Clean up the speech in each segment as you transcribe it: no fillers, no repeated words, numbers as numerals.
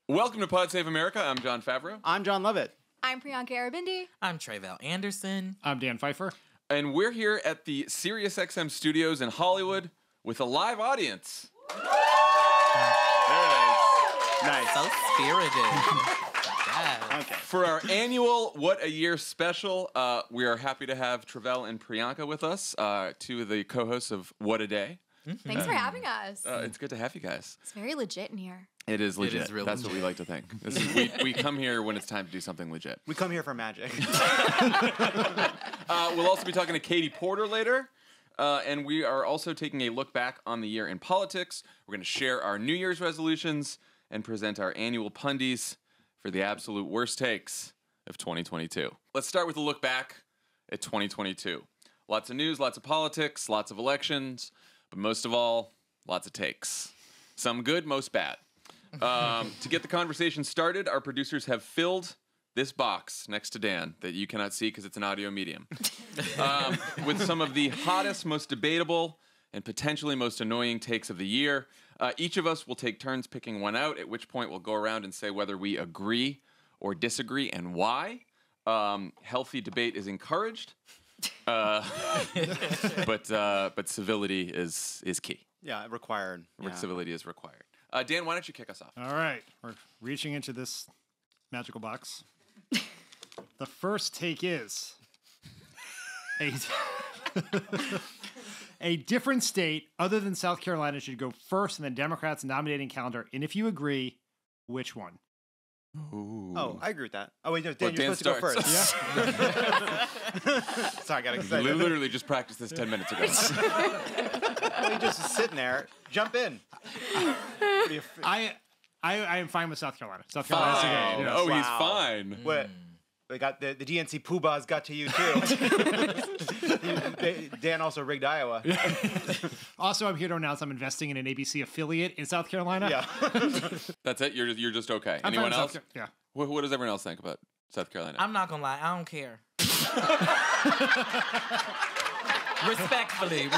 Welcome to Pod Save America. I'm Jon Favreau. I'm Jon Lovett. I'm Priyanka Aribindi. I'm Tre'vell Anderson. I'm Dan Pfeiffer. And we're here at the SiriusXM studios in Hollywood with a live audience. There it is. Nice. So spirited. Yes. Okay. For our annual What a Year special, we are happy to have Tre'vell and Priyanka with us, two of the co-hosts of What a Day. Thanks for having us. It's good to have you guys. It's very legit in here. It is legit. real That's what we like to think. We come here when it's time to do something legit. We come here for magic. We'll also be talking to Katie Porter later. And we are also taking a look back on the year in politics. We're going to share our New Year's resolutions and present our annual Pundies for the absolute worst takes of 2022. Let's start with a look back at 2022. Lots of news, lots of politics, lots of elections, but most of all, lots of takes. Some good, most bad. To get the conversation started, our producers have filled this box next to Dan that you cannot see because it's an audio medium with some of the hottest, most debatable, and potentially most annoying takes of the year. Each of us will take turns picking one out, at which point we'll go around and say whether we agree or disagree and why. Healthy debate is encouraged, but civility is key. Yeah, required. Yeah. Civility is required. Dan, why don't you kick us off? All right, we're reaching into this magical box. The first take is a different state other than South Carolina should go first in the Democrats' nominating calendar, and if you agree, which one? Ooh. Oh, I agree with that. Oh, wait, no, Dan, Well, you're supposed to go Dan first. Yeah. Sorry, I got excited. You literally just practiced this 10 minutes ago. Well, you just sitting there. Jump in. I am fine with South Carolina. South Carolina's Fine. okay. Oh, he's Wow. fine. What? They got the DNC poobahs got to you too. Dan also rigged Iowa. Also, I'm here to announce I'm investing in an ABC affiliate in South Carolina. Yeah. That's it? You're just okay. I'm fine Anyone with else? Yeah. What does everyone else think about South Carolina? I'm not gonna lie, I don't care. Respectfully.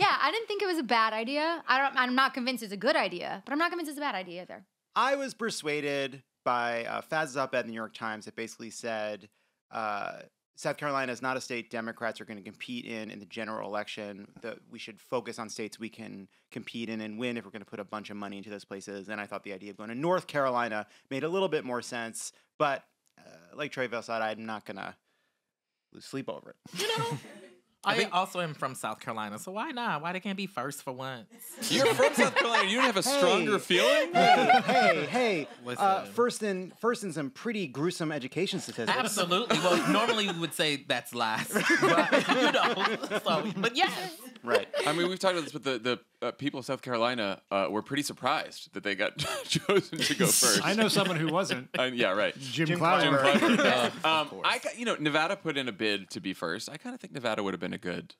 Yeah, I didn't think it was a bad idea. I'm not convinced it's a good idea, but I'm not convinced it's a bad idea either. I was persuaded by Faz's op-ed in the New York Times that basically said South Carolina is not a state Democrats are going to compete in the general election. That we should focus on states we can compete in and win if we're going to put a bunch of money into those places. And I thought the idea of going to North Carolina made a little bit more sense. But like Tre'vell said, I'm not going to lose sleep over it. You know? I also am from South Carolina, so why not? Why they can't be first for once? You're from South Carolina. You don't have a stronger feeling? Hey. Listen. First in some pretty gruesome education statistics. Absolutely. Well, normally we would say that's last. But, but yes. Right. I mean, we've talked about this, but the people of South Carolina were pretty surprised that they got chosen to go first. I know someone who wasn't. Yeah, right. Jim Clyburn. Clyburn. Nevada put in a bid to be first. I kind of think Nevada would have been a good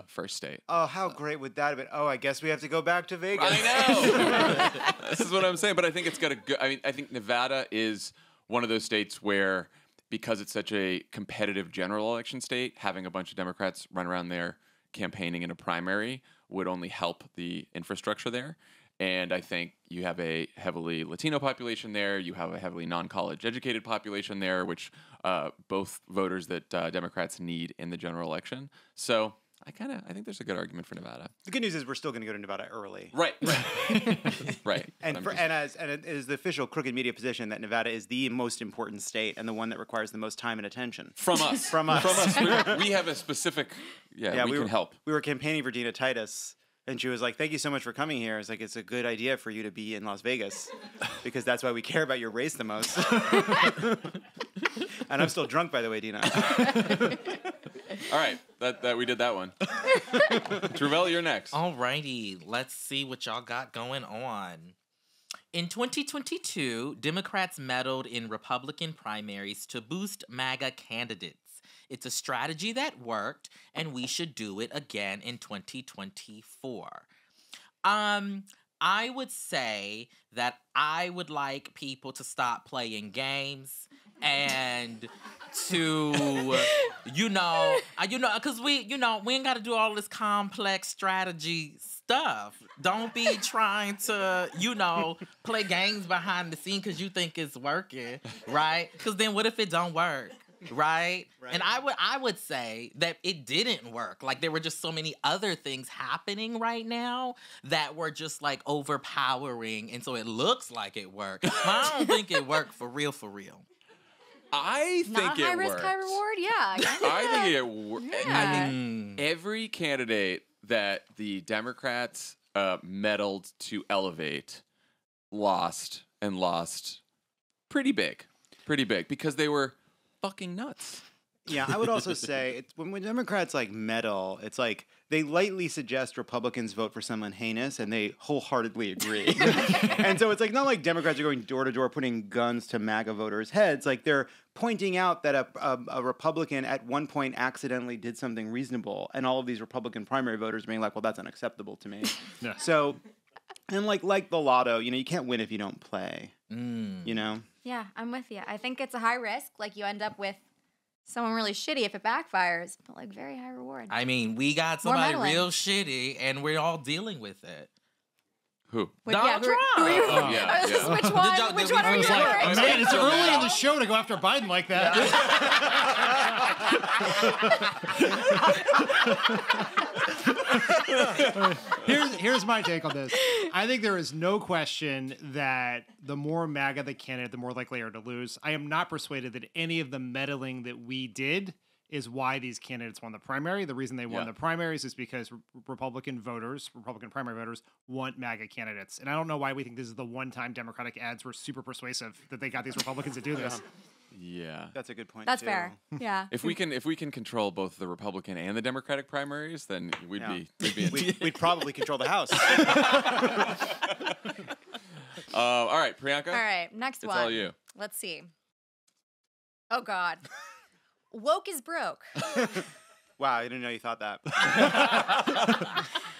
first state. Oh, how great would that have been? Oh, I guess we have to go back to Vegas. I know. This is what I'm saying, but I think it's got a good. I think Nevada is one of those states where, because it's such a competitive general election state, having a bunch of Democrats run around there campaigning in a primary would only help the infrastructure there. And I think you have a heavily Latino population there. You have a heavily non-college educated population there, which both voters that Democrats need in the general election. So I think there's a good argument for Nevada. The good news is we're still going to go to Nevada early. Right. Right. And it is the official crooked media position that Nevada is the most important state and the one that requires the most time and attention. From us. From us. We have a specific, we can help. We were campaigning for Dina Titus, and she was like, "Thank you so much for coming here." It's like, it's a good idea for you to be in Las Vegas because that's why we care about your race the most. And I'm still drunk, by the way, Dina. All right, that we did that one. Tre'vell, you're next. Alrighty, let's see what y'all got going on. In 2022, Democrats meddled in Republican primaries to boost MAGA candidates. It's a strategy that worked, and we should do it again in 2024. I would say that I would like people to stop playing games and to, because we ain't got to do all this complex strategy stuff. Don't be trying to, play games behind the scene because you think it's working, right? Because then what if it don't work? Right? And I would say that it didn't work. Like, there were just so many other things happening right now that were just like overpowering, and so it looks like it worked. But I don't think it worked for real, for real. I think Not high risk, high reward. Yeah, I think it worked. Yeah. I think every candidate that the Democrats meddled to elevate lost pretty big because they were fucking nuts. Yeah, I would also say when Democrats like meddle, it's like they lightly suggest Republicans vote for someone heinous, and they wholeheartedly agree. And so it's like not like Democrats are going door to door putting guns to MAGA voters' heads. Like they're pointing out that a Republican at one point accidentally did something reasonable, and all of these Republican primary voters being like, "Well, that's unacceptable to me." Yeah. So, and like the lotto, you can't win if you don't play. Yeah, I'm with you. I think it's a high risk. Like, you end up with someone really shitty if it backfires, but like very high reward. I mean, we got somebody real shitty, and we're all dealing with it. Who? Donald Trump. Yeah. Which one? Which one are you like, man, it's early in the show to go after Biden like that. Here's my take on this. I think there is no question that the more MAGA the candidate, the more likely they are to lose. I am not persuaded that any of the meddling that we did is why these candidates won the primary. The reason they won the primaries is because Republican primary voters want MAGA candidates. And I don't know why we think this is the one time Democratic ads were super persuasive that they got these Republicans to do this. Yeah. That's a good point. That's too. fair. Yeah. If we can control both the Republican and the Democratic primaries, then we'd be We'd probably control the House. all right, Priyanka. All right, next it's one. all you. Let's see. Oh God. Woke is broke. Wow, I didn't know you thought that.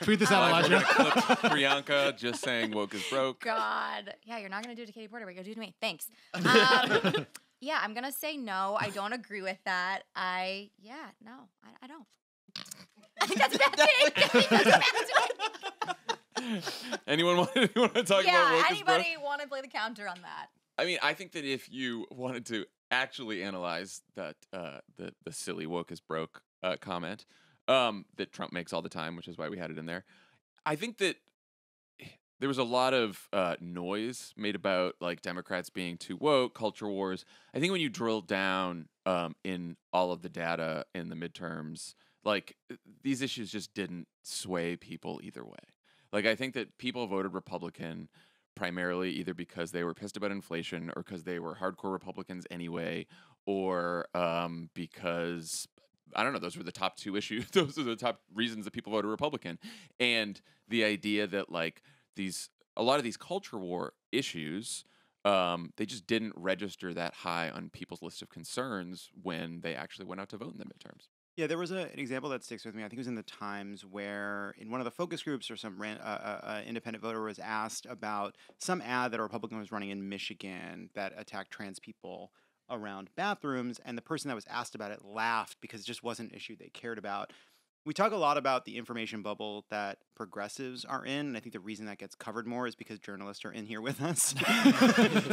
Tweet this out, We're Elijah. gonna clip Priyanka just saying woke is broke. God. Yeah, you're not going to do it to Katie Porter, but you're going to do it to me. Thanks. Yeah, I'm going to say no. I don't agree with that. I don't. I think that's a bad thing. Anyone want to talk about woke is broke? Yeah, anybody want to play the counter on that? I mean, I think that if you wanted to actually analyze that the silly woke is broke comment that Trump makes all the time, which is why we had it in there, I think that there was a lot of noise made about like Democrats being too woke, culture wars. I think when you drill down in all of the data in the midterms, like these issues just didn't sway people either way. Like I think that people voted Republican primarily either because they were pissed about inflation or because they were hardcore Republicans anyway, or because, I don't know, those were the top two issues. Those are the top reasons that people voted Republican. And the idea that like a lot of these culture war issues, they just didn't register that high on people's list of concerns when they actually went out to vote in the midterms. Yeah, there was an example that sticks with me. I think it was in the Times where in one of the focus groups or some independent voter was asked about some ad that a Republican was running in Michigan that attacked trans people around bathrooms, and the person that was asked about it laughed because it just wasn't an issue they cared about. We talk a lot about the information bubble that progressives are in, and I think the reason that gets covered more is because journalists are in here with us.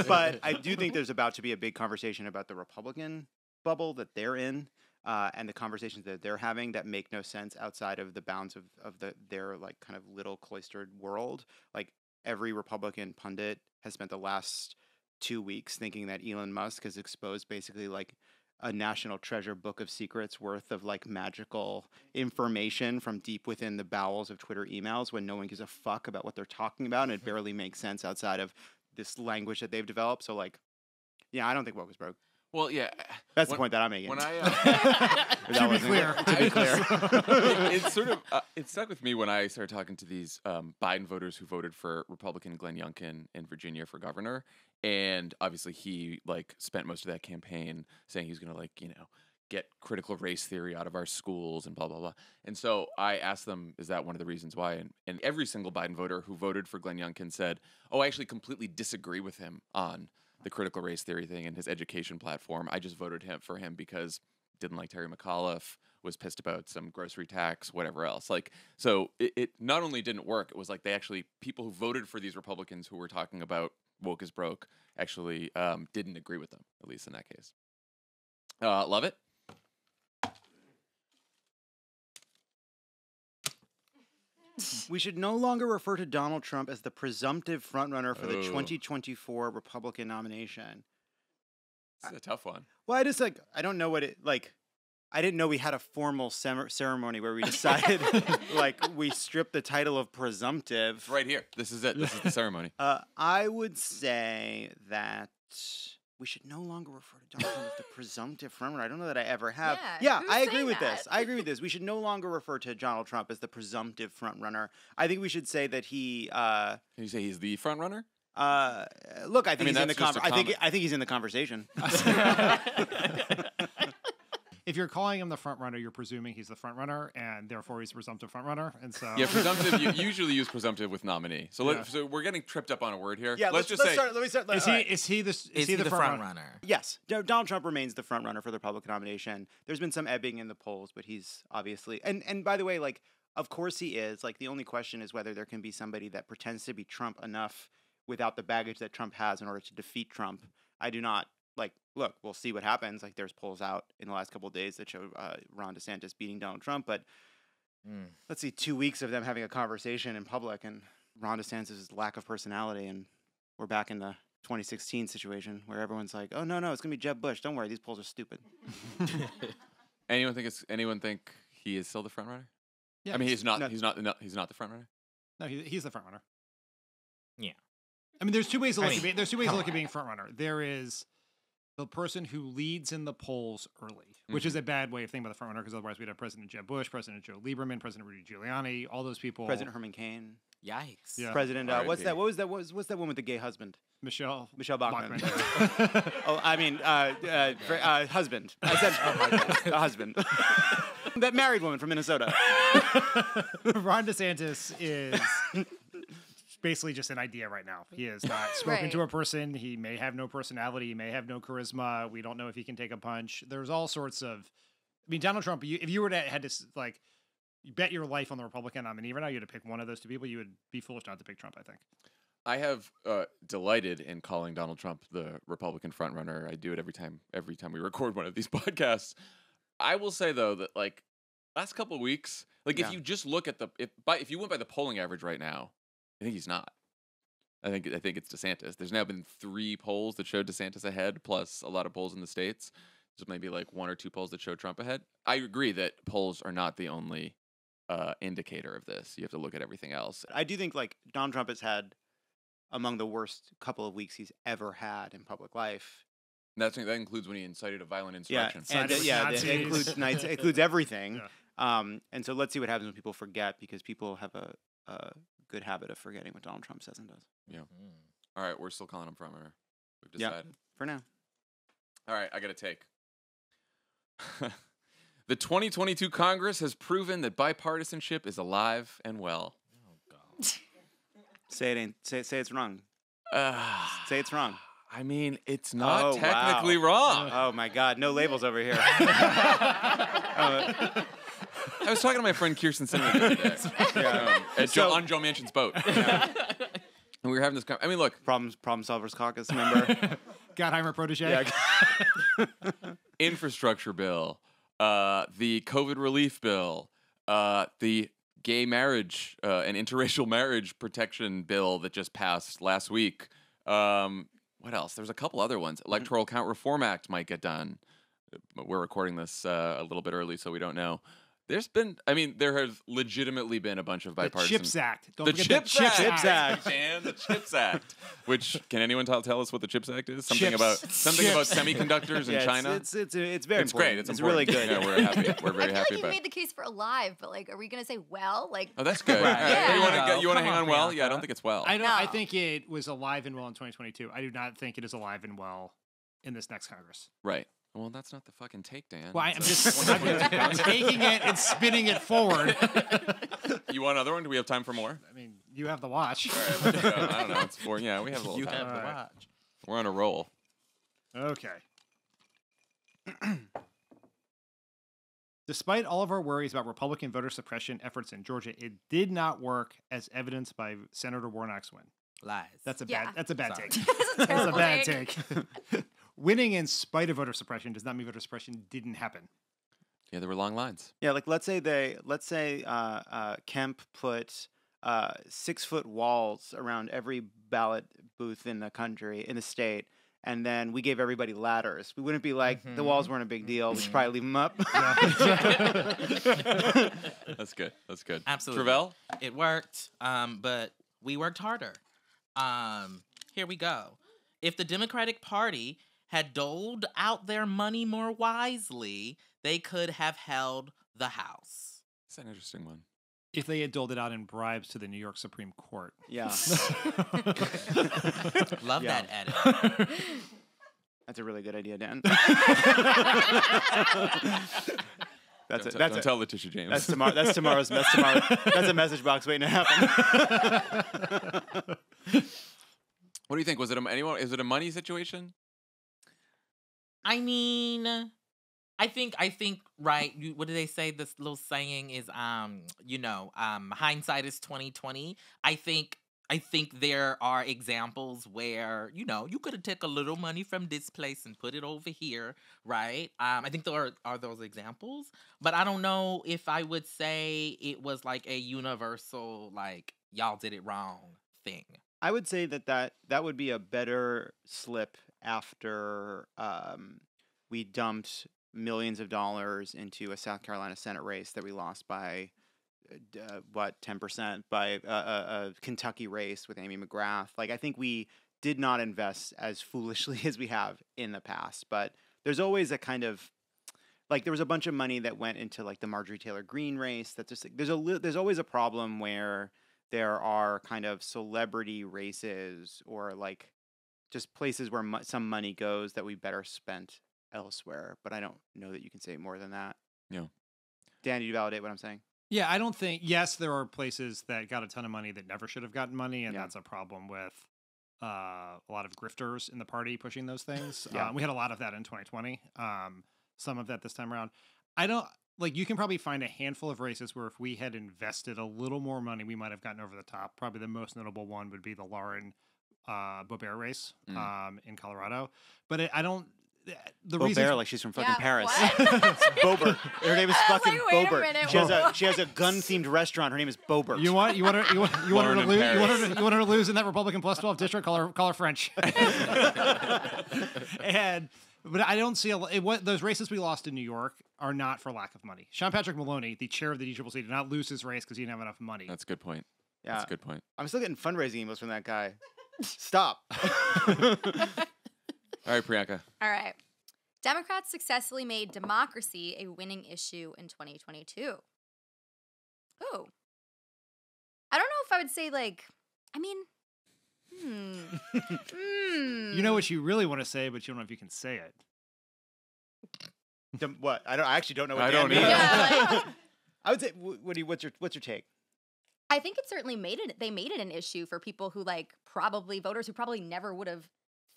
But I do think there's about to be a big conversation about the Republican bubble that they're in. And the conversations that they're having that make no sense outside of the bounds of their like kind of little cloistered world. Like every Republican pundit has spent the last 2 weeks thinking that Elon Musk has exposed basically like a national treasure book of secrets worth of like magical information from deep within the bowels of Twitter emails when no one gives a fuck about what they're talking about, and it barely makes sense outside of this language that they've developed. So like, yeah, I don't think woke was broke. Well, yeah. That's the point that I'm making. When I To be clear. it's sort of it stuck with me when I started talking to these Biden voters who voted for Republican Glenn Youngkin in Virginia for governor, and obviously he like spent most of that campaign saying he was going to like get critical race theory out of our schools and blah blah blah. And so I asked them, is that one of the reasons why? And every single Biden voter who voted for Glenn Youngkin said, "Oh, I actually completely disagree with him on the critical race theory thing and his education platform. I just voted for him because didn't like Terry McAuliffe, was pissed about some grocery tax, whatever else. Like, so it not only didn't work, it was like they actually, people who voted for these Republicans who were talking about woke is broke actually didn't agree with them, at least in that case. Lovett? We should no longer refer to Donald Trump as the presumptive frontrunner for the 2024 Republican nomination. This is a tough one. Well, I just I don't know what it I didn't know we had a formal ceremony where we decided we stripped the title of presumptive. It's right here. This is it. This is the ceremony. I would say that we should no longer refer to Donald Trump as the presumptive frontrunner. I don't know that I ever have. Yeah, I agree saying with this. that? I agree with this. We should no longer refer to Donald Trump as the presumptive frontrunner. I think we should say that he. Can you say he's the front runner? Look, I think he's in the that's just a comment. I think he's in the conversation. If you're calling him the front runner, you're presuming he's the front runner, and therefore he's a presumptive front runner. And so, Yeah, presumptive. You usually use presumptive with nominee. So, so we're getting tripped up on a word here. Yeah, let's just say. Let me start. Is he the front runner? Yes, Donald Trump remains the front runner for the Republican nomination. There's been some ebbing in the polls, but he's obviously and by the way, of course he is. The only question is whether there can be somebody that pretends to be Trump enough without the baggage that Trump has in order to defeat Trump. I do not look. We'll see what happens. There's polls out in the last couple of days that show Ron DeSantis beating Donald Trump, but let's see, 2 weeks of them having a conversation in public and Ron DeSantis' lack of personality, and we're back in the 2016 situation where everyone's like, "Oh no, it's gonna be Jeb Bush. Don't worry, these polls are stupid." Anyone think he is still the front runner? Yeah, I mean, he's not. no. He's not the front runner. No, he's the front runner. Yeah. I mean, there's two ways to look at being front runner. There is the person who leads in the polls early, which is a bad way of thinking about the front runner, because otherwise we'd have President Jeb Bush, President Joe Lieberman, President Rudy Giuliani, all those people. President Herman Cain. Yikes. Yeah. President. What's R.I.P. that? What's that one with the gay husband? Michelle Bachmann. Bachmann. Oh, I mean, husband. I said, oh my God, a husband. That married woman from Minnesota. Ron DeSantis is basically just an idea right now. He has not spoken to a person. He may have no personality. He may have no charisma. We don't know if he can take a punch. There's all sorts of. I mean, Donald Trump. If you were to had to you bet your life on the Republican nominee right now, you had to pick one of those two people. You would be foolish not to pick Trump, I think. I have delighted in calling Donald Trump the Republican frontrunner. I do it every time we record one of these podcasts. I will say though that last couple of weeks, if you just look at if you went by the polling average right now, I think he's not. I think it's DeSantis. There's now been 3 polls that showed DeSantis ahead, plus a lot of polls in the states. There's maybe 1 or 2 polls that show Trump ahead. I agree that polls are not the only indicator of this. You have to look at everything else. I do think Donald Trump has had among the worst couple of weeks he's ever had in public life. That includes when he incited a violent insurrection. It includes everything. Yeah. And so let's see what happens when people forget, because people have a good habit of forgetting what Donald Trump says and does. Yeah. All right, we're still calling him frontrunner. We've decided. For now. All right, I got to take. The 2022 Congress has proven that bipartisanship is alive and well. Oh God. Say it's wrong. Say it's wrong. I mean, it's not technically wrong. Oh my God, no labels over here. I was talking to my friend Kirsten Sinema the other day on Joe Manchin's boat. And we were having this I mean, look. Problem Solvers Caucus member. Gottheimer protege. Yeah. Infrastructure bill. The COVID relief bill. The gay marriage and interracial marriage protection bill that just passed last week. What else? There's a couple other ones. Electoral Count Reform Act might get done. We're recording this a little bit early, so we don't know. There has legitimately been a bunch of bipartisan. The CHIPS Act. Don't the forget CHIPS the CHIPS Act. Act. Man, the CHIPS Act. Which, can anyone tell us what the CHIPS Act is? Something Chips. about Chips. semiconductors in China. It's very It's important. great. It's really important. good. Yeah, we're happy. We're very I feel happy you about made the case for alive, but are we gonna say well? Oh, that's good. Right. Yeah. You want to Come hang on, on well? Priyanka. Yeah, I don't think it's well. I No. think it was alive and well in 2022. I do not think it is alive and well in this next Congress. Right. Well, that's not the fucking take, Dan. Well, I'm That's just taking it and spinning it forward. You want another one? Do we have time for more? I mean, you have the watch. All right, let's go. I don't know. It's 4. Yeah, we have a little You time. have to Alright. watch. We're on a roll. Okay. Despite all of our worries about Republican voter suppression efforts in Georgia, it did not work, as evidenced by Senator Warnock's win. Lies. That's a Yeah. bad. That's a bad Sorry. take. That's a That's a terrible bad take. take. Winning in spite of voter suppression does not mean voter suppression didn't happen. Yeah, there were long lines. Yeah, like let's say Kemp put 6-foot walls around every ballot booth in the country, in the state, and then we gave everybody ladders. We wouldn't be like, the walls weren't a big deal. We should probably leave them up. That's good. That's good. Absolutely. Tre'vell? It worked, but we worked harder. Here we go. If the Democratic Party had doled out their money more wisely, they could have held the House. That's an interesting one. If they had doled it out in bribes to the New York Supreme Court. Yeah. Love Yeah. that edit. That's a really good idea, Dan. Don't tell Letitia James. That's tomorrow's. That's a message box waiting to happen. What do you think? Was it is it a money situation? I mean, I think right. What do they say? This little saying is, hindsight is 20/20. I think there are examples where you could have took a little money from this place and put it over here, right? I think there are those examples, but I don't know if I would say it was like a universal like y'all did it wrong thing. I would say that would be a better slip after we dumped millions of dollars into a South Carolina Senate race that we lost by 10%, by a Kentucky race with Amy McGrath. Like, I think we did not invest as foolishly as we have in the past, but there's always a kind of like there was a bunch of money that went into like the Marjorie Taylor Greene race. That's just there's always a problem where there are kind of celebrity races or like just places where some money goes that we better spent elsewhere. But I don't know that you can say more than that. Yeah. Dan, do you validate what I'm saying? Yeah, I don't think. Yes, there are places that got a ton of money that never should have gotten money, and Yeah. that's a problem with a lot of grifters in the party pushing those things. Yeah. We had a lot of that in 2020. Some of that this time around. I don't like. You can probably find a handful of races where if we had invested a little more money, we might have gotten over the top. Probably the most notable one would be the Lauren Boebert race in Colorado. But I don't. The reason Boebert, like she's from fucking Paris. What? Boebert. Her name is I was fucking like, wait a Boebert. minute, She has a gun themed restaurant. Her name is Boebert. You want her to Lauren in lose? Paris. You want her to lose in that Republican plus 12 district? Call her French. But I don't see those races we lost in New York are not for lack of money. Sean Patrick Maloney, the chair of the DCCC, did not lose his race because he didn't have enough money. That's a good point. Yeah. That's a good point. I'm still getting fundraising emails from that guy. Stop. All right, Priyanka. All right. Democrats successfully made democracy a winning issue in 2022. Ooh. I don't know if I would say You know what you really want to say, but you don't know if you can say it. What? I actually don't know what I Dan don't means. either. Yeah, I would say, what's your take? I think it certainly they made it an issue for people who probably voters who probably never would have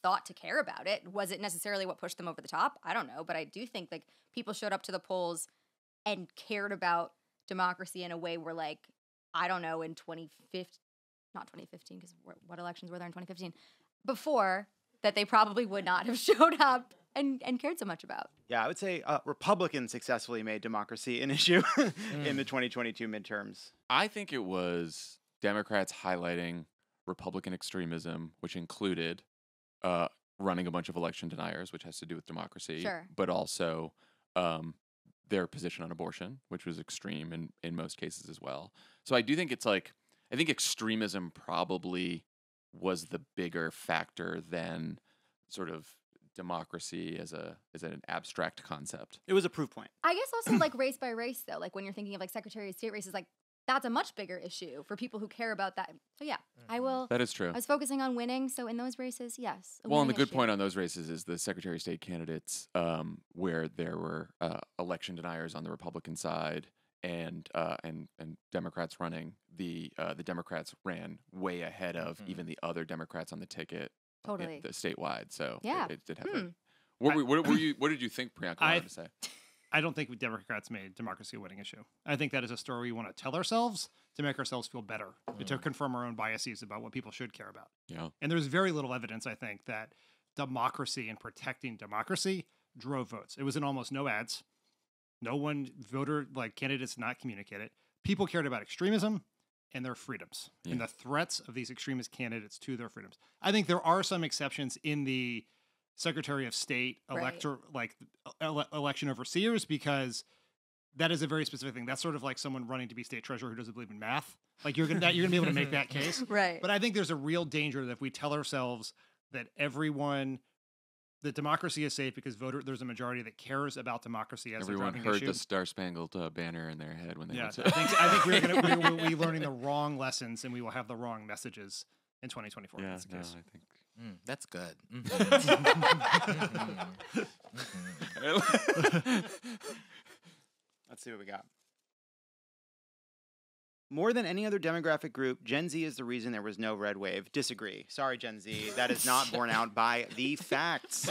thought to care about it. Was it necessarily what pushed them over the top? I don't know, but I do think people showed up to the polls and cared about democracy in a way where I don't know, in 2015, not 2015, because what elections were there in 2015? Before that, they probably would not have showed up and cared so much about. Yeah, I would say Republicans successfully made democracy an issue in the 2022 midterms. I think it was Democrats highlighting Republican extremism, which included running a bunch of election deniers, which has to do with democracy, Sure. but also their position on abortion, which was extreme in most cases as well. So I do think I think extremism probably was the bigger factor than sort of democracy as an abstract concept. It was a proof point. I guess also race by race though, when you're thinking of Secretary of State races, that's a much bigger issue for people who care about that. So yeah, I will. That is true. I was focusing on winning, so in those races, yes. Well, and the good point on those races is the Secretary of State candidates, where there were election deniers on the Republican side and Democrats running. The Democrats ran way ahead of even the other Democrats on the ticket. Totally. Statewide. So Yeah. it did have that. What did you think, Priyanka, wanted to say? I don't think Democrats made democracy a winning issue. I think that is a story we want to tell ourselves to make ourselves feel better, to confirm our own biases about what people should care about. Yeah. And there's very little evidence, I think, that democracy and protecting democracy drove votes. It was in almost no ads. No one candidates did not communicate it. People cared about extremism and their freedoms and the threats of these extremist candidates to their freedoms. I think there are some exceptions in the Secretary of State election overseers, because that is a very specific thing. That's sort of like someone running to be state treasurer who doesn't believe in math. Like you're gonna be able to make that case, Right? But I think there's a real danger that if we tell ourselves that that democracy is safe because there's a majority that cares about democracy as Everyone a driving heard issue. the Star Spangled Banner in their head when they went to. I think we'll be learning the wrong lessons, and we will have the wrong messages in 2024. Yeah, That's the case. I think. That's good. Let's see what we got. More than any other demographic group, Gen Z is the reason there was no red wave. Disagree. Sorry, Gen Z. That is not borne out by the facts.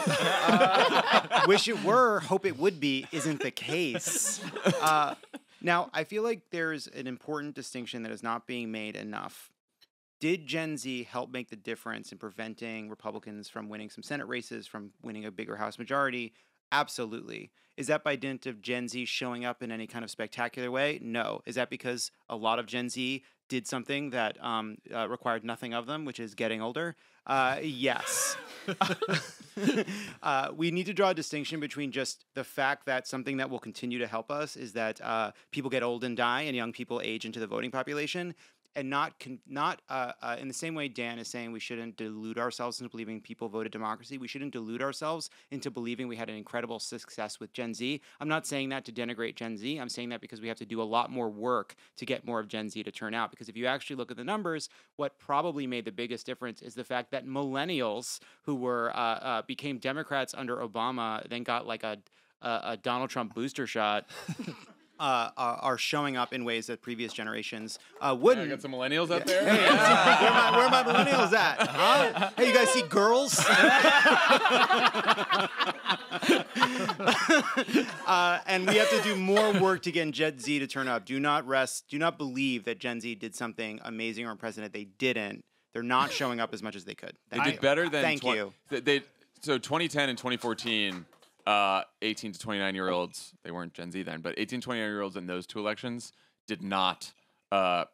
Wish it were, hope it would be, isn't the case. Now, I feel like there's an important distinction that is not being made enough. Did Gen Z help make the difference in preventing Republicans from winning some Senate races, from winning a bigger House majority? Absolutely. Is that by dint of Gen Z showing up in any kind of spectacular way? No. Is that because a lot of Gen Z did something that required nothing of them, which is getting older? Yes. We need to draw a distinction between just the fact that something that will continue to help us is that people get old and die and young people age into the voting population. And not in the same way Dan is saying we shouldn't delude ourselves into believing people voted democracy. We shouldn't delude ourselves into believing we had an incredible success with Gen Z. I'm not saying that to denigrate Gen Z. I'm saying that because we have to do a lot more work to get more of Gen Z to turn out. Because if you actually look at the numbers, what probably made the biggest difference is the fact that millennials who were became Democrats under Obama, then got like a Donald Trump booster shot. Are showing up in ways that previous generations wouldn't. I got some millennials out there. Hey, where are my millennials at? Huh? Hey, you guys see girls? And we have to do more work to get Gen Z to turn up. Do not believe that Gen Z did something amazing or impressive. They didn't. They're not showing up as much as they could. They did better than. Thank you. So 2010 and 2014. 18 to 29-year-olds, they weren't Gen Z then, but 18 to 29-year-olds in those two elections did not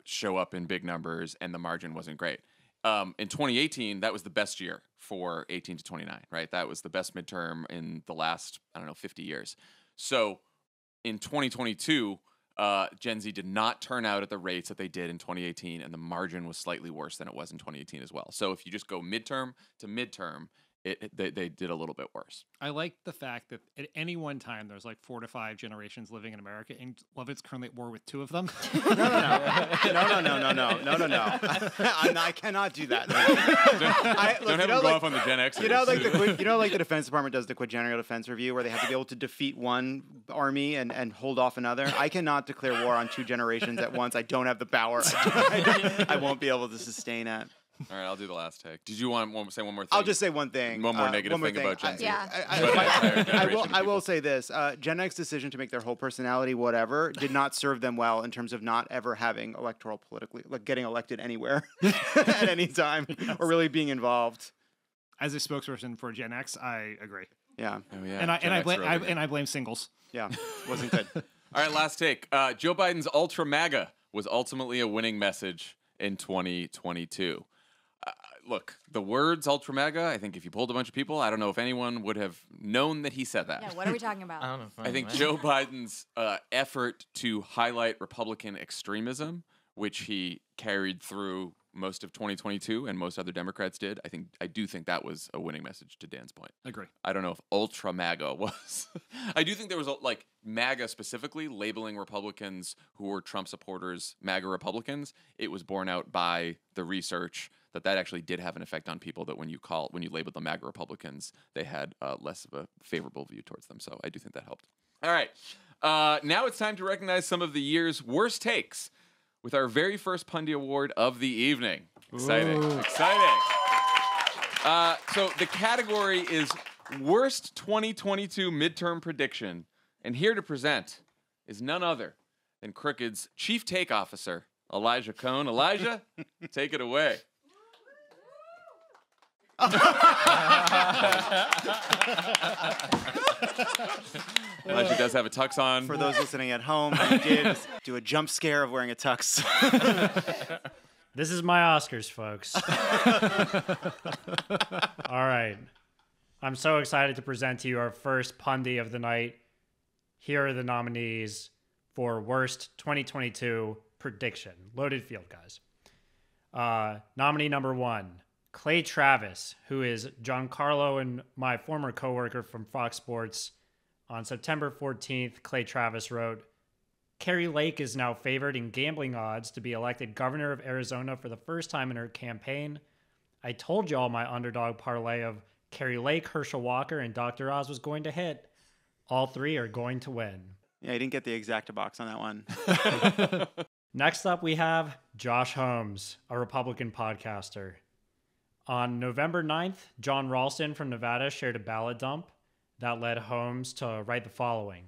show up in big numbers, and the margin wasn't great. In 2018, that was the best year for 18 to 29, right? That was the best midterm in the last, 50 years. So in 2022, Gen Z did not turn out at the rates that they did in 2018, and the margin was slightly worse than it was in 2018 as well. So if you just go midterm to midterm, they did a little bit worse. I like the fact that at any one time there's like 4 to 5 generations living in America, and Lovett's currently at war with 2 of them. No. I cannot do that. Don't have them go off on the Gen Xers. Like the Defense Department does the quadrennial defense review, where they have to be able to defeat one army and hold off another. I cannot declare war on 2 generations at once. I don't have the power. I won't be able to sustain it. All right, I'll do the last take. Did you want to say one more thing? I'll just say one thing. One more negative thing about Gen Z. I will say this. Gen X's decision to make their whole personality whatever did not serve them well in terms of not ever having getting elected anywhere at any time or really being involved. As a spokesperson for Gen X, I agree. Yeah. Oh, yeah. And I blame singles. Yeah. Wasn't good. All right, last take. Joe Biden's Ultra MAGA was ultimately a winning message in 2022. Look, the words Ultra MAGA, I think if you polled a bunch of people, I don't know if anyone would have known that he said that. Yeah, what are we talking about? I don't know. I think Joe Biden's effort to highlight Republican extremism, which he carried through most of 2022 and most other Democrats did, I do think that was a winning message, to Dan's point. Agree. I don't know if Ultra MAGA was. I do think there was like MAGA specifically labeling Republicans who were Trump supporters MAGA Republicans. It was borne out by the research that actually did have an effect on people, that when you labeled them MAGA Republicans, they had less of a favorable view towards them. So I do think that helped. All right. Now it's time to recognize some of the year's worst takes with our very first Pundies Award of the evening. Exciting. Ooh. Exciting. So the category is Worst 2022 Midterm Prediction, And here to present is none other than Crooked's Chief Take Officer, Elijah Cohn. Elijah, take it away. Elijah does have a tux on. For those listening at home, he did do a jump scare of wearing a tux. This is my Oscars, folks. All right. I'm so excited to present to you our first Pundy of the night. Here are the nominees for Worst 2022 Prediction. Loaded field, guys. Nominee number 1, Clay Travis, who is Giancarlo and my former coworker from Fox Sports. On September 14th, Clay Travis wrote, Carrie Lake is now favored in gambling odds to be elected governor of Arizona for the first time in her campaign. I told y'all my underdog parlay of Carrie Lake, Herschel Walker, and Dr. Oz was going to hit. All three are going to win. Yeah, you didn't get the exacta box on that one. Next up, we have Josh Holmes, a Republican podcaster. On November 9th, John Ralston from Nevada shared a ballot dump that led Holmes to write the following.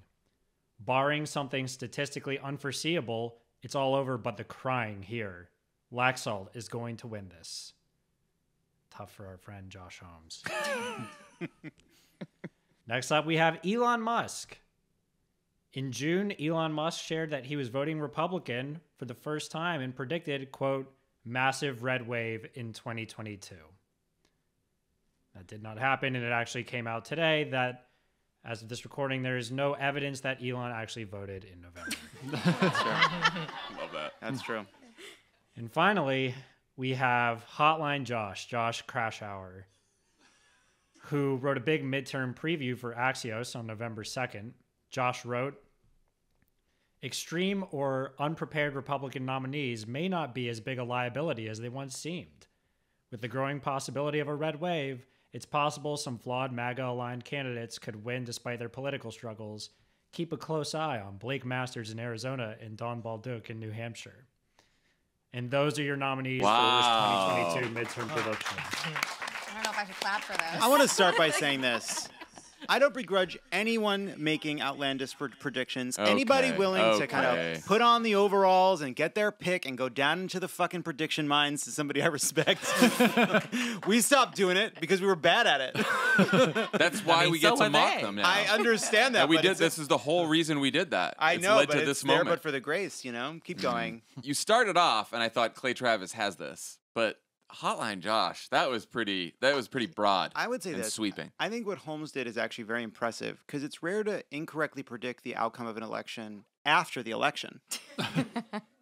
Barring something statistically unforeseeable, it's all over but the crying here. Laxalt is going to win this. Tough for our friend Josh Holmes. Next up, we have Elon Musk. In June, Elon Musk shared that he was voting Republican for the first time and predicted, quote, massive red wave in 2022. That did not happen, and it actually came out today that, as of this recording, there is no evidence that Elon actually voted in November. That's true. Love that. That's true. And finally, we have Hotline Josh Crashauer, who wrote a big midterm preview for Axios on November 2nd. Josh wrote, extreme or unprepared Republican nominees may not be as big a liability as they once seemed. With the growing possibility of a red wave, it's possible some flawed MAGA-aligned candidates could win despite their political struggles. Keep a close eye on Blake Masters in Arizona and Don Balduke in New Hampshire. And those are your nominees for this 2022 midterm prediction. I don't know if I should clap for this. I want to start by saying this. I don't begrudge anyone making outlandish predictions. Anybody willing to kind of put on the overalls and get their pick and go down into the fucking prediction mines to somebody I respect. We stopped doing it because we were bad at it. That's why we get to mock them now. I understand that. And we did. This is the whole reason we did that. I know, led but to it's this there, moment. but for the grace, you know. Keep going. You started off, and I thought Clay Travis has this, but Hotline Josh, that was pretty broad. I would say and that sweeping. I think what Holmes did is actually very impressive because it's rare to incorrectly predict the outcome of an election after the election.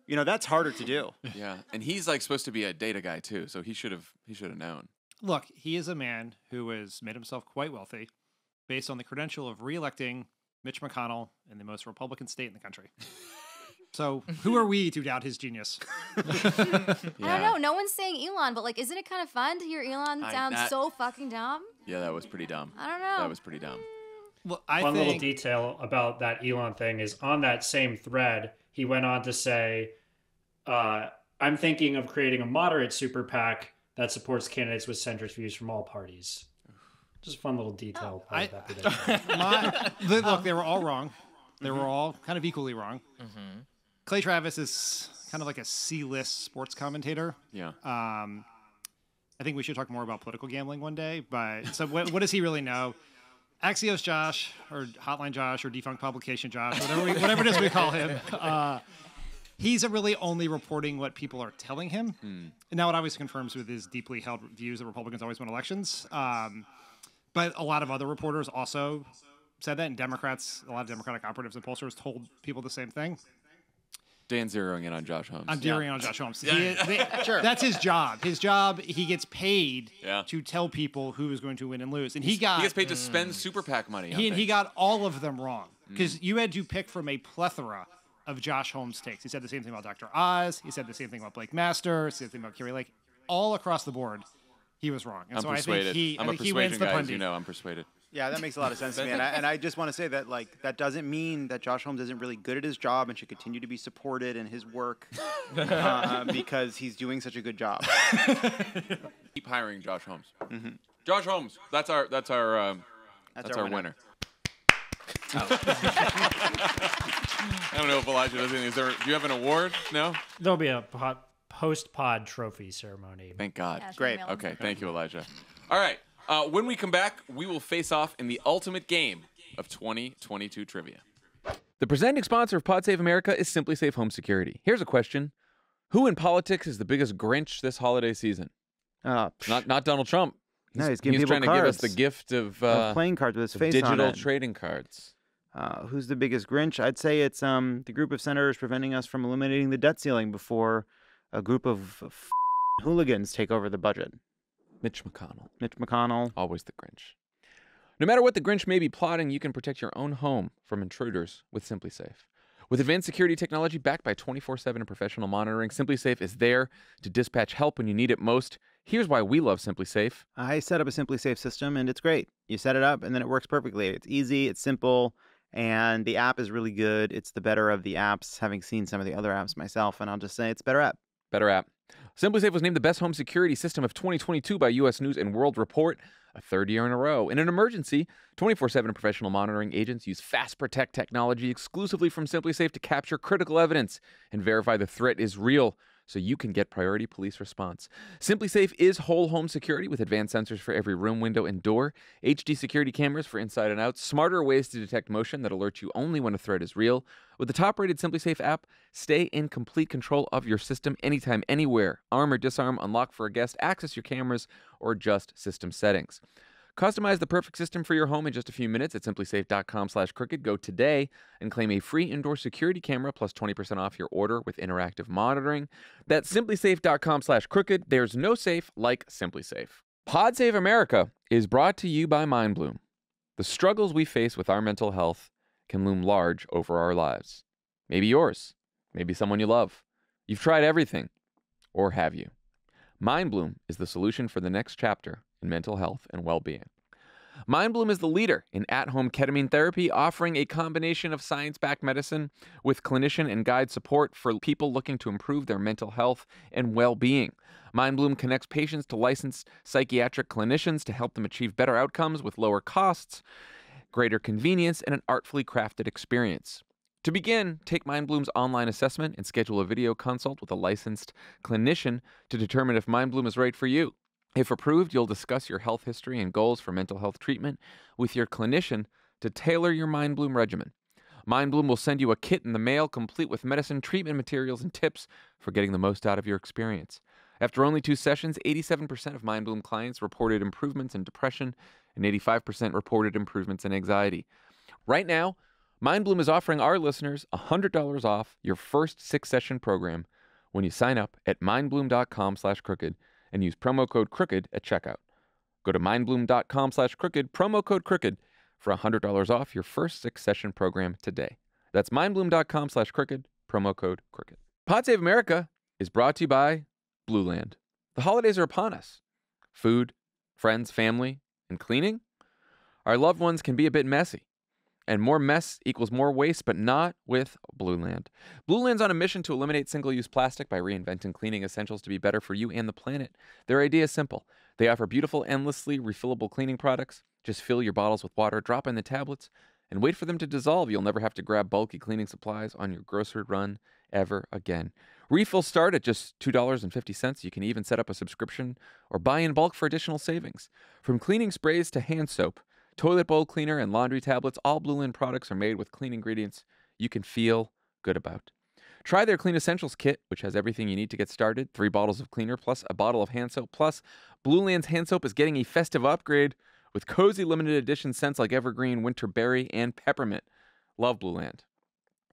You know, that's harder to do. Yeah, and he's like supposed to be a data guy too, so he should have known. Look, he is a man who has made himself quite wealthy based on the credential of re-electing Mitch McConnell in the most Republican state in the country. So who are we to doubt his genius? I don't know. No one's saying Elon, but like, isn't it kind of fun to hear Elon sound so fucking dumb? Yeah, that was pretty dumb. I don't know. That was pretty dumb. Well, One little detail about that Elon thing is on that same thread, he went on to say, I'm thinking of creating a moderate super PAC that supports candidates with centrist views from all parties. Just a fun little detail. Look, they were all wrong. They were all kind of equally wrong. Mm-hmm. Clay Travis is kind of like a C-list sports commentator. Yeah. I think we should talk more about political gambling one day. But so what does he really know? Axios Josh, or Hotline Josh, or Defunct Publication Josh, whatever it is we call him. He's really only reporting what people are telling him. And now it obviously confirms with his deeply held views that Republicans always win elections. But a lot of other reporters also said that, and Democrats, a lot of Democratic operatives and pollsters told people the same thing. Dan's zeroing in on Josh Holmes. I'm zeroing in on Josh Holmes. Sure. That's his job. His job, he gets paid Yeah. to tell people who is going to win and lose. And he He gets paid to spend super PAC money. he got all of them wrong. Because you had to pick from a plethora of Josh Holmes takes. He said the same thing about Dr. Oz. He said the same thing about Blake Masters. He said the same thing about Carrie Lake. All across the board, he was wrong. And I'm so persuaded. I think I'm a he wins persuasion the guy, as Pundy. you know. I'm persuaded. Yeah, that makes a lot of sense to me. And I just want to say that, like, that doesn't mean that Josh Holmes isn't really good at his job and should continue to be supported in his work because he's doing such a good job. Keep hiring Josh Holmes. Mm-hmm. Josh Holmes. That's our winner. I don't know if Elijah does anything. Do you have an award? No? There'll be a post-pod trophy ceremony. Thank God. Yeah, Great. email them. Okay, thank you, Elijah. All right. When we come back, we will face off in the ultimate game of 2022 trivia. The presenting sponsor of Pod Save America is Simply Safe Home Security. Here's a question. Who in politics is the biggest Grinch this holiday season? Not Donald Trump. No, he's giving people trying to give us cards. the gift of playing cards with his face on digital it. trading cards. Who's the biggest Grinch? I'd say it's the group of senators preventing us from eliminating the debt ceiling before a group of hooligans take over the budget. Mitch McConnell. Mitch McConnell. Always the Grinch. No matter what the Grinch may be plotting, you can protect your own home from intruders with Simply Safe. With advanced security technology backed by 24/7 and professional monitoring, Simply Safe is there to dispatch help when you need it most. Here's why we love Simply Safe. I set up a Simply Safe system, and it's great. You set it up, and then it works perfectly. It's easy, it's simple, and the app is really good. It's the better of the apps, having seen some of the other apps myself, and I'll just say it's a better app. Better app. Simply Safe was named the best home security system of 2022 by U.S. News and World Report, a third year in a row. In an emergency, 24/7 professional monitoring agents use Fast Protect technology exclusively from Simply Safe to capture critical evidence and verify the threat is real, so you can get priority police response. Simply Safe is whole home security with advanced sensors for every room, window, and door, HD security cameras for inside and out, smarter ways to detect motion that alert you only when a threat is real. With the top-rated Simply Safe app, stay in complete control of your system anytime, anywhere. Arm or disarm, unlock for a guest, access your cameras, or adjust system settings. Customize the perfect system for your home in just a few minutes at simplysafe.com/crooked. Go today and claim a free indoor security camera plus 20% off your order with interactive monitoring. That's simplysafe.com/crooked. There's no safe like Simply Safe. Pod Save America is brought to you by MindBloom. The struggles we face with our mental health can loom large over our lives. Maybe yours, maybe someone you love. You've tried everything, or have you? MindBloom is the solution for the next chapter in mental health and well-being. MindBloom is the leader in at-home ketamine therapy, offering a combination of science-backed medicine with clinician and guide support for people looking to improve their mental health and well-being. MindBloom connects patients to licensed psychiatric clinicians to help them achieve better outcomes with lower costs, greater convenience, and an artfully crafted experience. To begin, take MindBloom's online assessment and schedule a video consult with a licensed clinician to determine if MindBloom is right for you. If approved, you'll discuss your health history and goals for mental health treatment with your clinician to tailor your MindBloom regimen. MindBloom will send you a kit in the mail complete with medicine, treatment materials, and tips for getting the most out of your experience. After only 2 sessions, 87% of MindBloom clients reported improvements in depression and 85% reported improvements in anxiety. Right now, MindBloom is offering our listeners $100 off your first 6-session program when you sign up at mindbloom.com/crooked and use promo code CROOKED at checkout. Go to mindbloom.com/crooked, promo code CROOKED for $100 off your first 6-session program today. That's mindbloom.com/crooked, promo code CROOKED. Pod Save America is brought to you by Blue Land. The holidays are upon us. Food, friends, family, and cleaning. Our loved ones can be a bit messy. And more mess equals more waste, but not with Blue Land. Blue Land's on a mission to eliminate single-use plastic by reinventing cleaning essentials to be better for you and the planet. Their idea is simple. They offer beautiful, endlessly refillable cleaning products. Just fill your bottles with water, drop in the tablets, and wait for them to dissolve. You'll never have to grab bulky cleaning supplies on your grocery run ever again. Refills start at just $2.50. You can even set up a subscription or buy in bulk for additional savings. From cleaning sprays to hand soap, toilet bowl cleaner, and laundry tablets, all Blue Land products are made with clean ingredients you can feel good about. Try their Clean Essentials kit, which has everything you need to get started. 3 bottles of cleaner plus a bottle of hand soap. Plus, Blue Land's hand soap is getting a festive upgrade with cozy limited edition scents like evergreen, winter berry, and peppermint. Love Blue Land.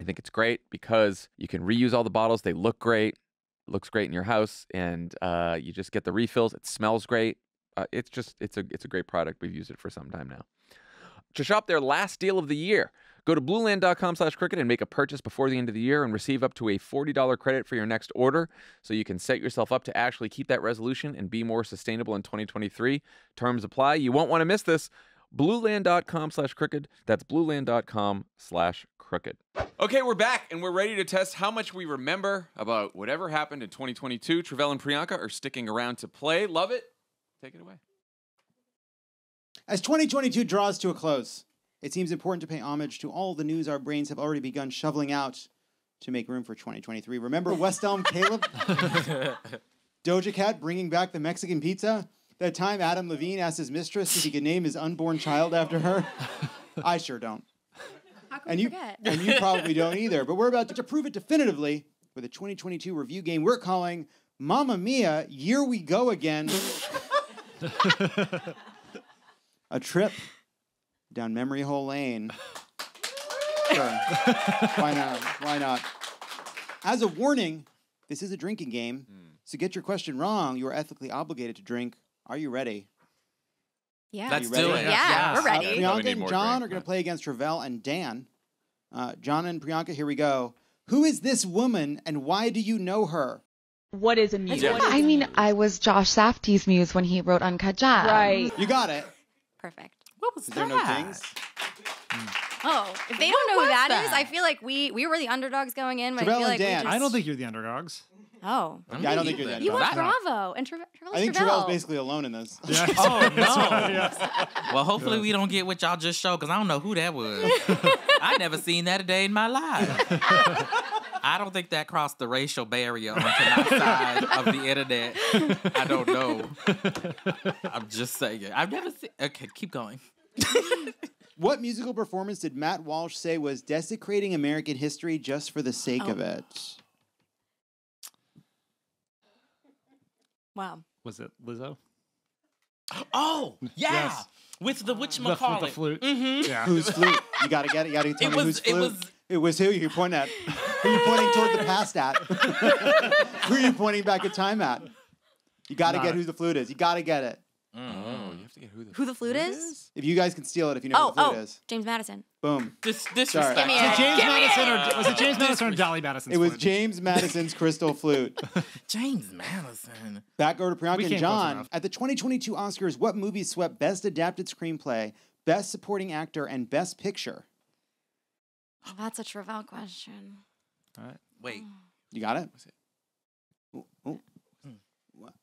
I think it's great because you can reuse all the bottles. They look great. It looks great in your house, and you just get the refills. It smells great. It's a great product. We've used it for some time now. To shop their last deal of the year, go to blueland.com/crooked and make a purchase before the end of the year and receive up to a $40 credit for your next order, so you can set yourself up to actually keep that resolution and be more sustainable in 2023. Terms apply. You won't want to miss this. blueland.com/crooked. That's blueland.com/crooked. Okay, we're back, and we're ready to test how much we remember about whatever happened in 2022. Tre'vell and Priyanka are sticking around to play. Love it. Take it away. As 2022 draws to a close, it seems important to pay homage to all the news our brains have already begun shoveling out to make room for 2023. Remember West Elm Caleb? Doja Cat bringing back the Mexican pizza? That time Adam Levine asked his mistress if he could name his unborn child after her? I sure don't. How can And we you, forget? and you probably don't either. But we're about to prove it definitively with a 2022 review game we're calling Mamma Mia, Here We Go Again. A trip down memory hole lane. Sure. Why not? Why not? As a warning, this is a drinking game. So get your question wrong. You are ethically obligated to drink. Are you ready? Yeah. Let's You ready? do it. Yeah, we're ready. Probably Priyanka need and more John drink, are going to but- play against Tre'vell and Dan. John and Priyanka, here we go. Who is this woman and why do you know her? What is a muse? Yeah. I mean, I was Josh Safdie's muse when he wrote Uncut Gems. Right. You got it. Perfect. What was Is there that? no dings? Oh, if they don't know who was that is, that? I feel like we were the underdogs going in, but Tre'vell I feel and like we Dan. just... I don't think you're the underdogs. Oh. Yeah, I don't think you're that. You bad. want No. Bravo, and Tre'vell's I think Tre'vell. Tre'vell's basically alone in this. Yeah. Oh, no. Well, hopefully we don't get what y'all just showed, because I don't know who that was. I never seen that a day in my life. I don't think that crossed the racial barrier onto my side of the internet. I don't know. I'm just saying. I've never seen... Okay, keep going. What musical performance did Matt Walsh say was desecrating American history just for the sake of it? Wow. Was it Lizzo? Oh, yeah. Yes. With the With the whatchamacallit. flute. Mm-hmm. Yeah. Whose flute? You gotta get it. You gotta tell me whose flute. It was who you're pointing at. Who you pointing toward the past at? Who are you pointing back at time at? You gotta Not get it. who the flute is. You gotta get it. Oh, you have to get Who the flute is? If you guys can steal it, if you know who the flute is. James Madison. Boom. Disrespect. Give me Was it it. James Give me Madison it. or was it James Madison or Dolly Madison? It was James Madison's crystal flute. James Madison. Back over to Priyanka We and came close John. enough. At the 2022 Oscars, what movie swept Best Adapted Screenplay, Best Supporting Actor, and Best Picture? Oh, that's a Tre'vell question. Wait. You got it? Was it? Ooh, ooh. What?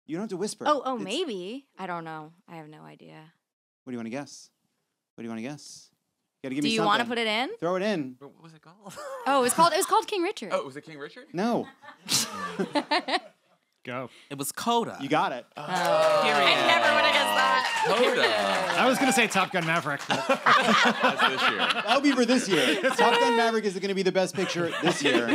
You don't have to whisper. Oh, It's- maybe. I don't know. I have no idea. What do you want to guess? What do you want to guess? You gotta give Do me you want to something. put it in? Throw it in. What was it called? Oh, it was called King Richard. Oh, was it King Richard? No. Go. It was Coda. You got it. Period. I never would have guessed that. Coda. I was gonna say Top Gun Maverick. but- That's this year. That'll be for this year. Top Gun Maverick is going to be the best picture this year.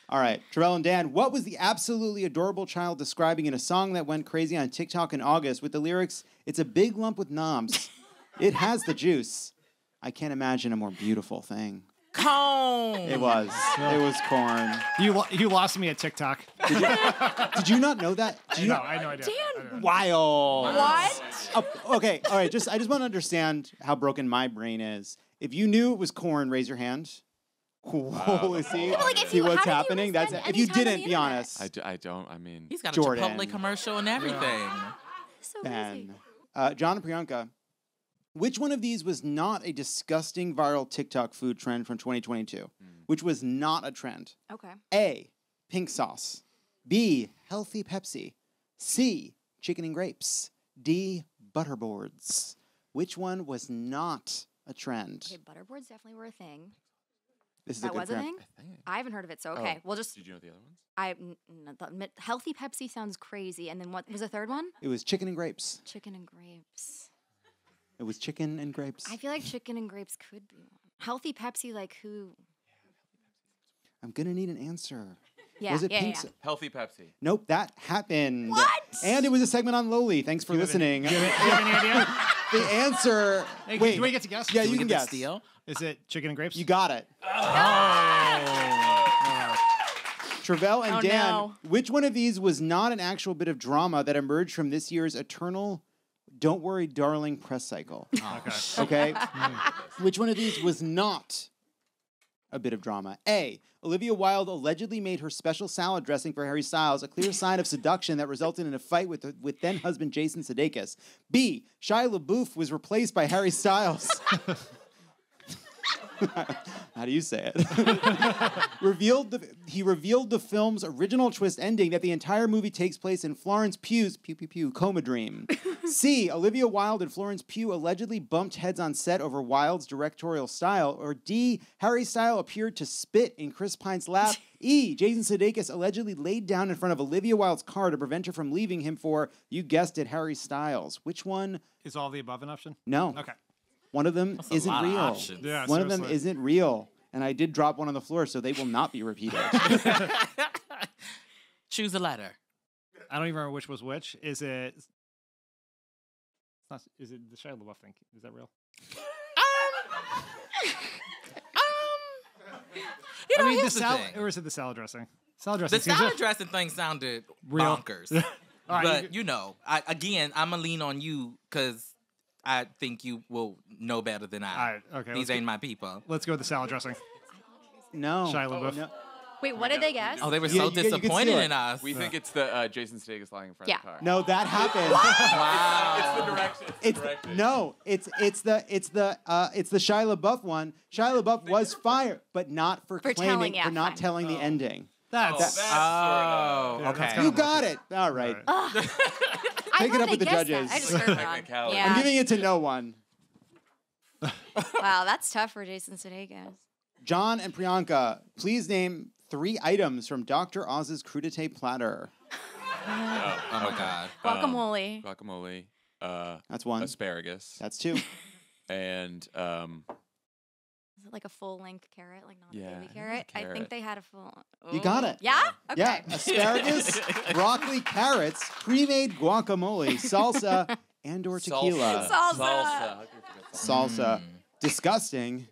All right, Tre'vell and Dan, what was the absolutely adorable child describing in a song that went crazy on TikTok in August with the lyrics, "It's a big lump with noms. It has the juice. I can't imagine a more beautiful thing." Cone. It was. It was corn. You lost me at TikTok. Did you not know that? Did you No, not- I know I did. Dan, Wild. what? Okay, all right. I just want to understand how broken my brain is. If you knew it was corn, raise your hand. Whoa, see, But, like, if see you- what's how did you happening? That's spend if any you time on didn't, the be internet? honest. I don't. I mean, He's got a Jordan. Chipotle commercial and everything. So crazy. Ben, John and Priyanka, which one of these was not a disgusting viral TikTok food trend from 2022? Which was not a trend? Okay. A, pink sauce. B, healthy Pepsi. C, chicken and grapes. D, butterboards. Which one was not a trend? Okay, butterboards definitely were a thing. This is That a good was a cramp. thing? I think. I haven't heard of it, so okay. We'll just. Did you know the other ones? Healthy Pepsi sounds crazy, and then what was the third one? It was chicken and grapes. Chicken and grapes. It was chicken and grapes. I feel like chicken and grapes could be one. Healthy Pepsi, like who? I'm gonna need an answer. Yeah, was it yeah, pink? yeah. sa- Healthy Pepsi. Nope, that happened. What? And it was a segment on Lowly. Thanks for listening. Do you have any idea? The answer. Hey, wait, do we get to guess? Yeah, Do you we can get to guess. steal? Is it chicken and grapes? You got it. Tre'vell and Oh, Dan, no. which one of these was not an actual bit of drama that emerged from this year's eternal "Don't Worry, Darling" press cycle? Okay. Which one of these was not a bit of drama? A, Olivia Wilde allegedly made her special salad dressing for Harry Styles a clear sign of seduction that resulted in a fight with then-husband Jason Sudeikis. B, Shia LaBeouf was replaced by Harry Styles. How do you say it? He revealed the film's original twist ending that the entire movie takes place in Florence Pugh's coma dream. C. Olivia Wilde and Florence Pugh allegedly bumped heads on set over Wilde's directorial style. Or D. Harry Styles appeared to spit in Chris Pine's lap. E. Jason Sudeikis allegedly laid down in front of Olivia Wilde's car to prevent her from leaving him for, you guessed it, Harry Styles. Which one? Is all the above an option? No. Okay. One of them isn't real. Yeah, one of them seriously. isn't real. And I did drop one on the floor, so they will not be repeated. Choose a letter. I don't even remember which was which. Is it? It's not, is it the Shia LaBeouf thing? Is that real? You know, I mean, here's the thing. or is it the salad dressing? Salad dressing. The seems salad like- dressing thing sounded Real. bonkers. All right, But, you know, I'm going to lean on you because I think you will know better than I. All right, okay. These ain't my people. Let's go with the salad dressing. No. Shia LaBeouf. No. Wait, what did they guess? Oh, they were Yeah, so you can disappointed steal it. in us. We think it's the Jason Sudeikis lying in front of the car. No, that happened. Wow. It's the direction. It's the Shia LaBeouf one. Shia LaBeouf was fired, but not for telling, for not fine. telling the ending. That's Oh, Yeah, that's okay. kinda You got it. All right. I Take it thought up they with the guessed judges. That. I just heard wrong. Technicality. Yeah. I'm giving it to no one. Wow, that's tough for Jason Sudeikis. John and Priyanka, please name 3 items from Dr. Oz's crudité platter. Oh, my God. Guacamole. Guacamole. That's 1. Asparagus. That's 2. And Is it like a full-length carrot, like not Yeah, a baby I think it's carrot? a I carrot. think they had a full. You got it. Yeah. Okay. Yeah, asparagus, broccoli, carrots, pre-made guacamole, salsa, and/or tequila. Salsa. Salsa. Disgusting.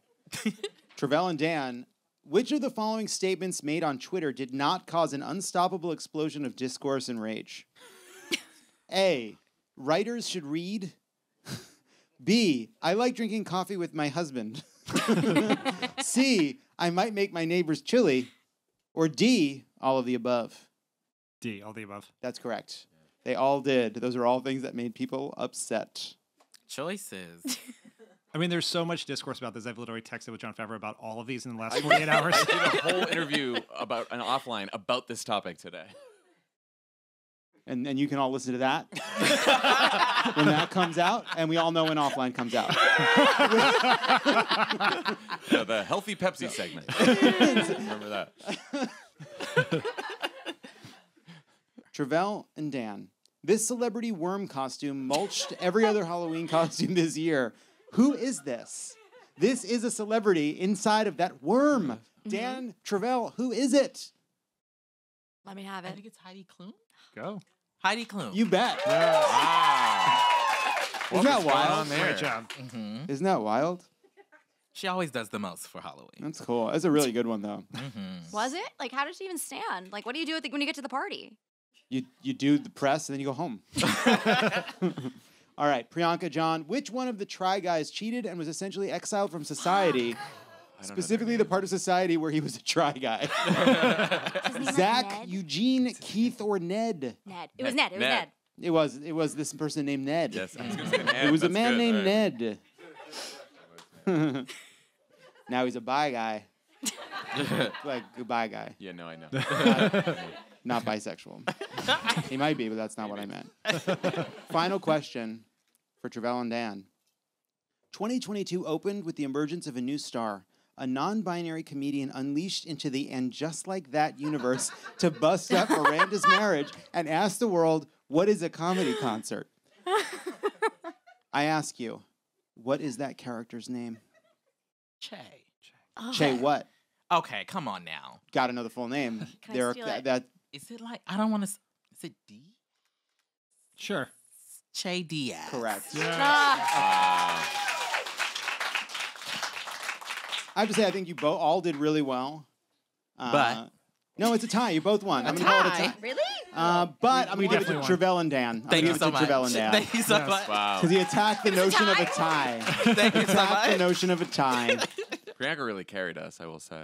Tre'vell and Dan, which of the following statements made on Twitter did not cause an unstoppable explosion of discourse and rage? A. Writers should read. B. I like drinking coffee with my husband. C. I might make my neighbors chili. Or D. All of the above. D, all the above. That's correct. They all did. Those are all things that made people upset. Choices. I mean, there's so much discourse about this. I've literally texted with Jon Favreau about all of these in the last 48 hours. I did a whole interview about an offline about this topic today. And you can all listen to that when that comes out. And we all know when offline comes out. The healthy Pepsi segment. Remember that. Tre'vell and Dan. This celebrity worm costume mulched every other Halloween costume this year. Who is this? This is a celebrity inside of that worm. Dan, Tre'vell, who is it? Let me have I it. think it's Heidi Klum. Go. Heidi Klum. You bet. Wow. Isn't that was going wild? on there? Great job. Mm-hmm. Isn't that wild? She always does the most for Halloween. That's cool. That's a really good one, though. Mm-hmm. Was it? Like, how did she even stand? Like, what do you do when you get to the party? You do the press and then you go home. All right, Priyanka, John, which one of the Try Guys cheated and was essentially exiled from society? Specifically, the part of society where he was a Try Guy. Zach, Ned? Eugene, Keith, or Ned? Ned. It was Ned. It was Ned. Ned. It was this person named Ned. Yes, I was going to say Ned. It was a That's man good. named All right. Ned. Now he's a bi guy. Like goodbye guy. Yeah, no, I know. Not bisexual. He might be, but that's not what I meant. Final question for Tre'vell and Dan. 2022 opened with the emergence of a new star, a non-binary comedian unleashed into the "and just like that" universe to bust up Miranda's marriage and ask the world, what is a comedy concert? I ask you, what is that character's name? Che. Che what? Okay, come on now. Gotta know the full name. Can I steal it? That Is it like, I don't want to, is it D? Sure. Che Diaz. correct. Ah, I have to say, I think you both all did really well. But? No, it's a tie. You both won. I'm gonna call it a tie. really? But I'm We gonna give it to definitely Tre'vell and Dan. I'm Thank gonna you give so it to much. Tre'vell and Dan. Thank you so Yes. much. Wow. Because he attacked the notion of a tie. Thank you so Attacked the much. notion of a tie. Priyanka really carried us, I will say.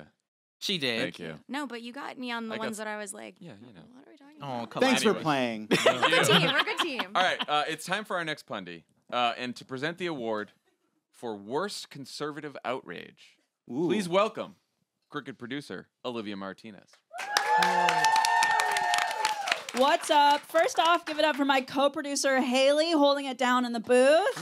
She did. Thank you. No, but you got me on the I ones got- that I was like, Yeah, you know. what are we talking Oh, about? Thanks for Anyway. playing. We're a good team. We're a good team. All right, it's time for our next Pundy. And to present the award for Worst Conservative Outrage, Ooh. Please welcome Crooked producer Olivia Martinez. What's up? First off, give it up for my co-producer Haley holding it down in the booth.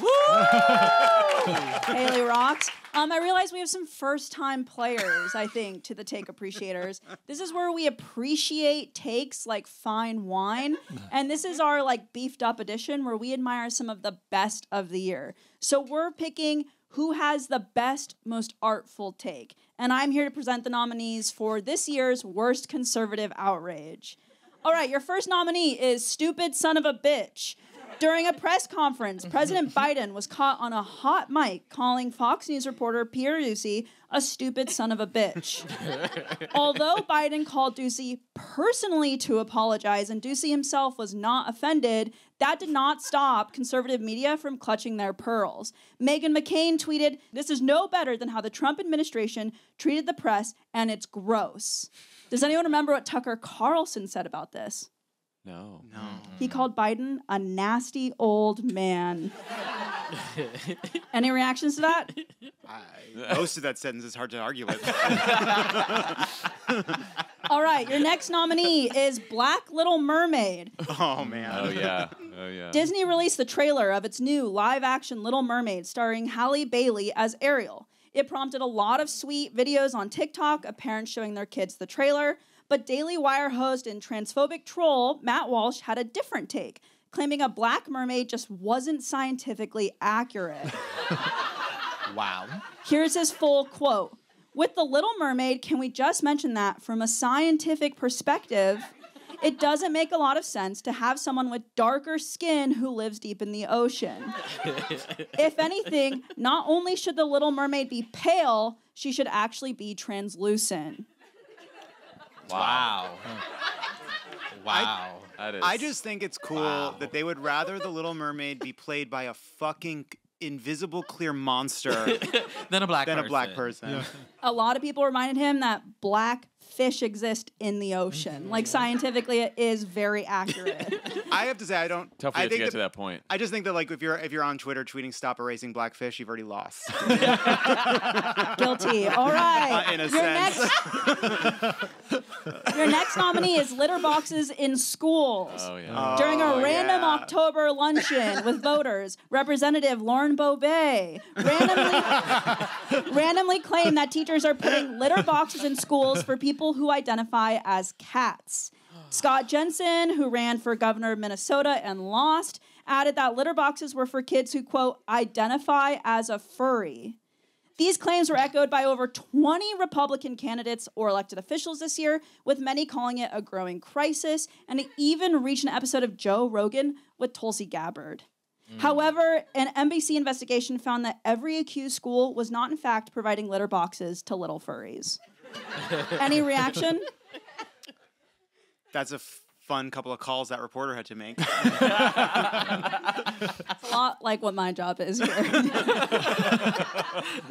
Haley rocks. I realize we have some first-time players, I think, to the Take Appreciators. This is where we appreciate takes like fine wine, and this is our like beefed-up edition where we admire some of the best of the year. So we're picking who has the best, most artful take, and I'm here to present the nominees for this year's Worst Conservative Outrage. All right, your first nominee is Stupid Son of a Bitch. During a press conference, President Biden was caught on a hot mic calling Fox News reporter Peter Doocy a stupid son of a bitch. Although Biden called Doocy personally to apologize and Doocy himself was not offended, that did not stop conservative media from clutching their pearls. Meghan McCain tweeted, "This is no better than how the Trump administration treated the press, and it's gross." Does anyone remember what Tucker Carlson said about this? No. He called Biden a nasty old man. Any reactions to that? Most of that sentence is hard to argue with. All right, your next nominee is Black Little Mermaid. Oh, man. Oh yeah. Disney released the trailer of its new live-action Little Mermaid starring Halle Bailey as Ariel. It prompted a lot of sweet videos on TikTok of parents showing their kids the trailer, but Daily Wire host and transphobic troll Matt Walsh had a different take, claiming a black mermaid just wasn't scientifically accurate. Wow. Here's his full quote. "With The Little Mermaid, can we just mention that from a scientific perspective, it doesn't make a lot of sense to have someone with darker skin who lives deep in the ocean. If anything, not only should the Little Mermaid be pale, she should actually be translucent." Wow. Wow. I just think it's cool that they would rather the Little Mermaid be played by a fucking invisible clear monster than a black person. Yeah. A lot of people reminded him that black fish exist in the ocean. Like, scientifically, it is very accurate. I have to say, I don't. Tough for you to get to that point. I just think that, like, if you're on Twitter tweeting "Stop erasing blackfish," you've already lost. Guilty. All right. In a sense. Your next nominee is litter boxes in schools. Oh yeah. During a random yeah. October luncheon with voters, Representative Lauren Beauvais randomly claimed that teachers are putting litter boxes in schools for people who identify as cats. Scott Jensen, who ran for governor of Minnesota and lost, added that litter boxes were for kids who, quote, identify as a furry. These claims were echoed by over 20 Republican candidates or elected officials this year, with many calling it a growing crisis, and it even reached an episode of Joe Rogan with Tulsi Gabbard. However, an NBC investigation found that every accused school was not, in fact, providing litter boxes to little furries. Any reaction? That's a fun couple of calls that reporter had to make. It's a lot like what my job is here.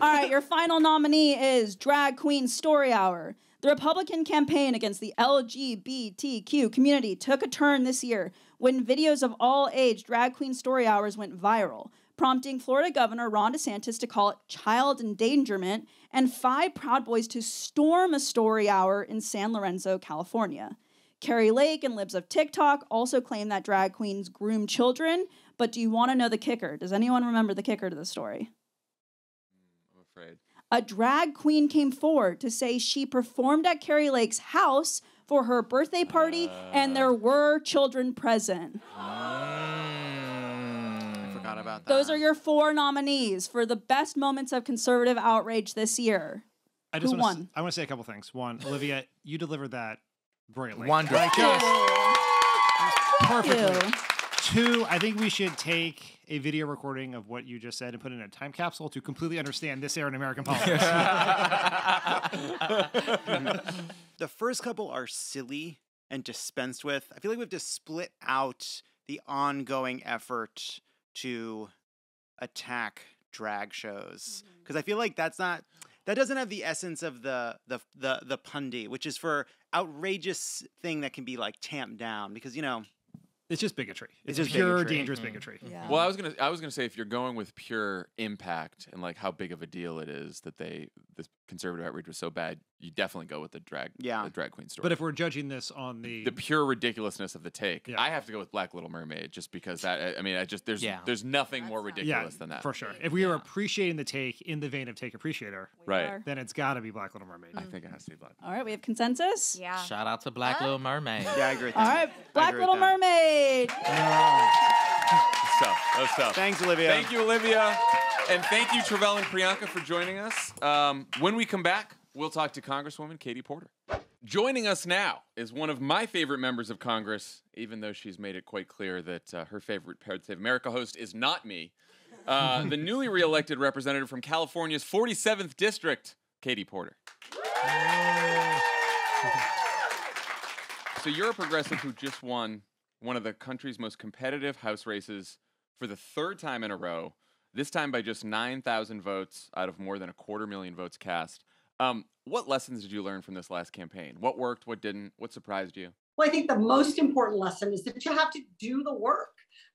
All right, your final nominee is Drag Queen Story Hour. The Republican campaign against the LGBTQ community took a turn this year when videos of all-age drag queen story hours went viral, prompting Florida Governor Ron DeSantis to call it child endangerment and 5 Proud Boys to storm a story hour in San Lorenzo, California. Carrie Lake and Libs of TikTok also claim that drag queens groom children, but do you want to know the kicker? Does anyone remember the kicker to the story? I'm afraid. A drag queen came forward to say she performed at Carrie Lake's house for her birthday party and there were children present. I forgot about that. Those are your 4 nominees for the best moments of conservative outrage this year. Who won? I want to say a couple things. One, Olivia, you delivered that brilliantly. Wonderful. Like, just perfectly. Thank you. 2, I think we should take a video recording of what you just said and put it in a time capsule to completely understand this era in American politics. The first couple are silly and dispensed with. I feel like we have to split out the ongoing effort to attack drag shows, because I feel like that doesn't have the essence of the pundy, which is for outrageous thing that can be like tamped down, because it's just bigotry. It's just pure, bigotry. dangerous bigotry. Yeah. Well, I was gonna say, if you're going with pure impact and like how big of a deal it is that this conservative outrage was so bad, you definitely go with the drag queen story. But if we're judging this on the pure ridiculousness of the take, Yeah. I have to go with Black Little Mermaid just because that. I mean, there's nothing more ridiculous than that. for sure. If we are appreciating the take in the vein of Take Appreciator, Right. then it's got to be Black Little Mermaid. I think it has to be Black. All right, we have consensus. Yeah. Shout out to Black Little Mermaid. Yeah, I agree with All that. right, Black Little Mermaid. Good stuff. Thanks, Olivia. Thank you, Olivia. And thank you, Tre'vell and Priyanka, for joining us. When we come back, we'll talk to Congresswoman Katie Porter. Joining us now is one of my favorite members of Congress, even though she's made it quite clear that her favorite Parrot Save America host is not me. The newly reelected representative from California's 47th District, Katie Porter. So you're a progressive who just won one of the country's most competitive House races for the third time in a row, this time by just 9,000 votes out of more than 250,000 votes cast. What lessons did you learn from this last campaign? What worked? What didn't? What surprised you? Well, I think the most important lesson is that you have to do the work.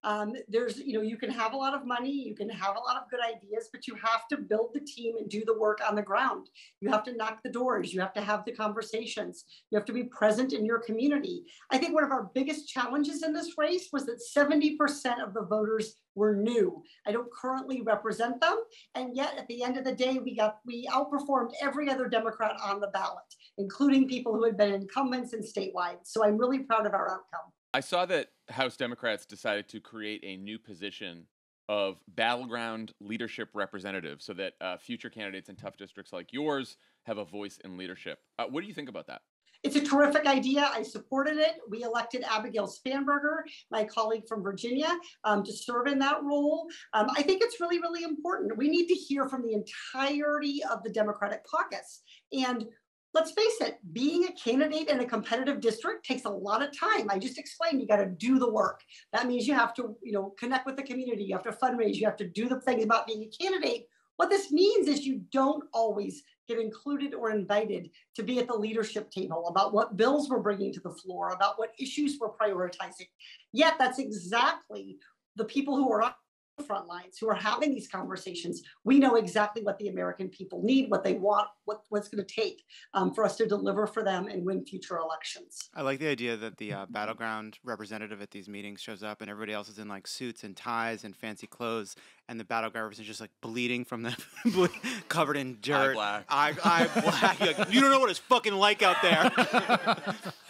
You can have a lot of money, you can have a lot of good ideas, but you have to build the team and do the work on the ground. You have to knock the doors. You have to have the conversations. You have to be present in your community. I think one of our biggest challenges in this race was that 70% of the voters were new. I don't currently represent them. And yet at the end of the day, we outperformed every other Democrat on the ballot, including people who had been incumbents and statewide. So I'm really proud of our outcome. I saw that House Democrats decided to create a new position of battleground leadership representative so that future candidates in tough districts like yours have a voice in leadership. What do you think about that? It's a terrific idea. I supported it. We elected Abigail Spanberger, my colleague from Virginia, to serve in that role. I think it's really, really important. We need to hear from the entirety of the Democratic caucus. And let's face it, being a candidate in a competitive district takes a lot of time. I just explained, you got to do the work. That means you have to, connect with the community. You have to fundraise. You have to do the things about being a candidate. What this means is you don't always get included or invited to be at the leadership table about what bills we're bringing to the floor, about what issues we're prioritizing. Yet that's exactly the people who are on the front lines, who are having these conversations. We know exactly what the American people need, what they want, what's going to take for us to deliver for them and win future elections. I like the idea that the battleground representative at these meetings shows up and everybody else is in like suits and ties and fancy clothes, and the battleground representative is just like bleeding from the covered in dirt. Eye black. You're like, you don't know what it's fucking like out there.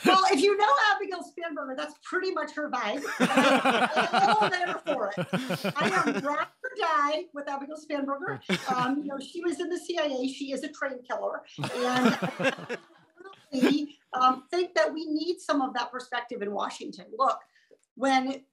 Well, if you know Abigail Spanberger, that's pretty much her vibe. I'm all there for it. I am ride or die with Abigail Spanberger. She was in the CIA. She is a trained killer, and I think that we need some of that perspective in Washington. Look, when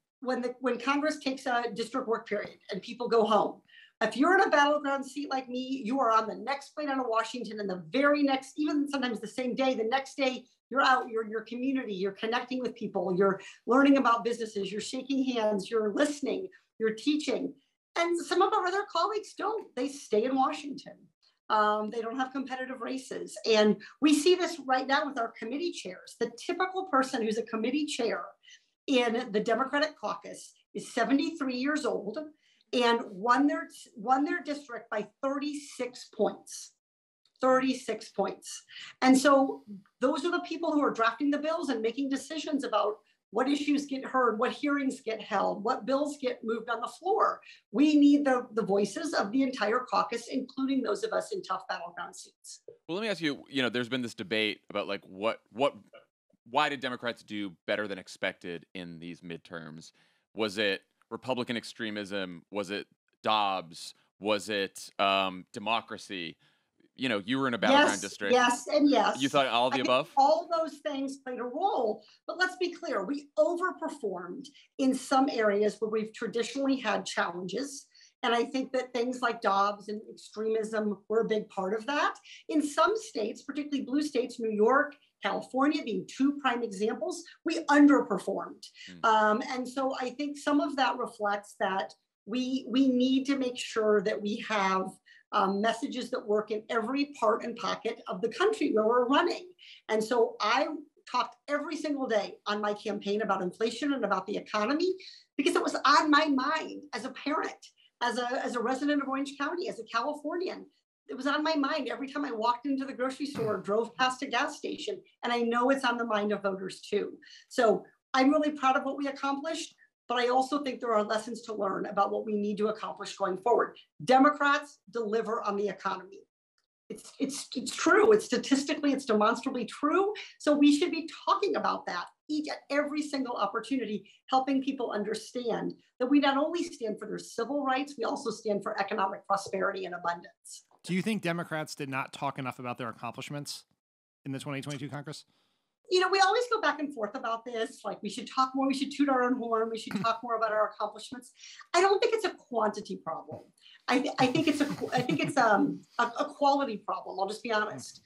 Congress takes a district work period and people go home, if you're in a battleground seat like me, you are on the next plane out of Washington, and the very next, even sometimes the same day, the next day, you're out, you're in your community, you're connecting with people, you're learning about businesses, you're shaking hands, you're listening, you're teaching. And some of our other colleagues don't. They stay in Washington. They don't have competitive races. And we see this right now with our committee chairs. The typical person who's a committee chair in the Democratic caucus is 73 years old and won their district by 36 points. 36 points. And so those are the people who are drafting the bills and making decisions about what issues get heard, what hearings get held, what bills get moved on the floor. We need the voices of the entire caucus, including those of us in tough battleground seats. Well, let me ask you, there's been this debate about like why did Democrats do better than expected in these midterms? Was it Republican extremism? Was it Dobbs? Was it democracy? You were in a battleground district. Yes, and yes. You thought all of the above? All those things played a role. But let's be clear, we overperformed in some areas where we've traditionally had challenges. And I think that things like Dobbs and extremism were a big part of that. In some states, particularly blue states, New York, California being two prime examples, we underperformed. And so I think some of that reflects that we need to make sure that we have messages that work in every part and pocket of the country where we're running. And so I talked every single day on my campaign about inflation and about the economy, because it was on my mind as a parent, as a resident of Orange County, as a Californian. it was on my mind every time I walked into the grocery store or drove past a gas station. And I know it's on the mind of voters too. So I'm really proud of what we accomplished, but I also think there are lessons to learn about what we need to accomplish going forward. Democrats deliver on the economy. It's true. It's statistically, it's demonstrably true. So we should be talking about that at every single opportunity, helping people understand that we not only stand for their civil rights, we also stand for economic prosperity and abundance. Do you think Democrats did not talk enough about their accomplishments in the 2022 Congress? You know, we always go back and forth about this. Like, we should talk more, we should toot our own horn, we should talk more about our accomplishments. I don't think it's a quantity problem. I think it's a quality problem. I'll just be honest.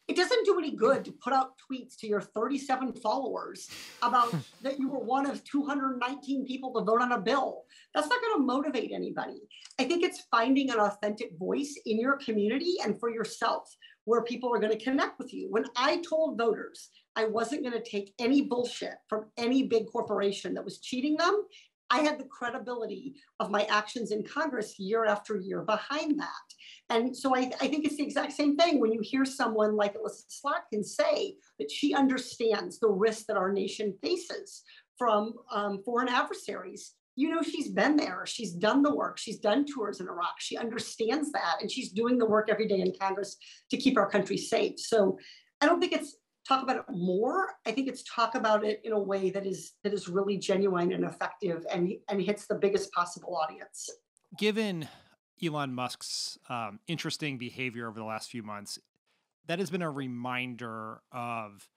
It doesn't do any good to put out tweets to your 37 followers about that you were one of 219 people to vote on a bill. That's not going to motivate anybody. I think it's finding an authentic voice in your community and for yourself where people are going to connect with you. When I told voters I wasn't going to take any bullshit from any big corporation that was cheating them, I had the credibility of my actions in Congress year after year behind that. And so I think it's the exact same thing when you hear someone like Alyssa Slotkin say that she understands the risk that our nation faces from foreign adversaries. You know, she's been there, she's done the work, she's done tours in Iraq, she understands that, and she's doing the work every day in Congress to keep our country safe. So I don't think it's talk about it more. I think it's talk about it in a way that is really genuine and effective and hits the biggest possible audience. Given Elon Musk's interesting behavior over the last few months, that has been a reminder of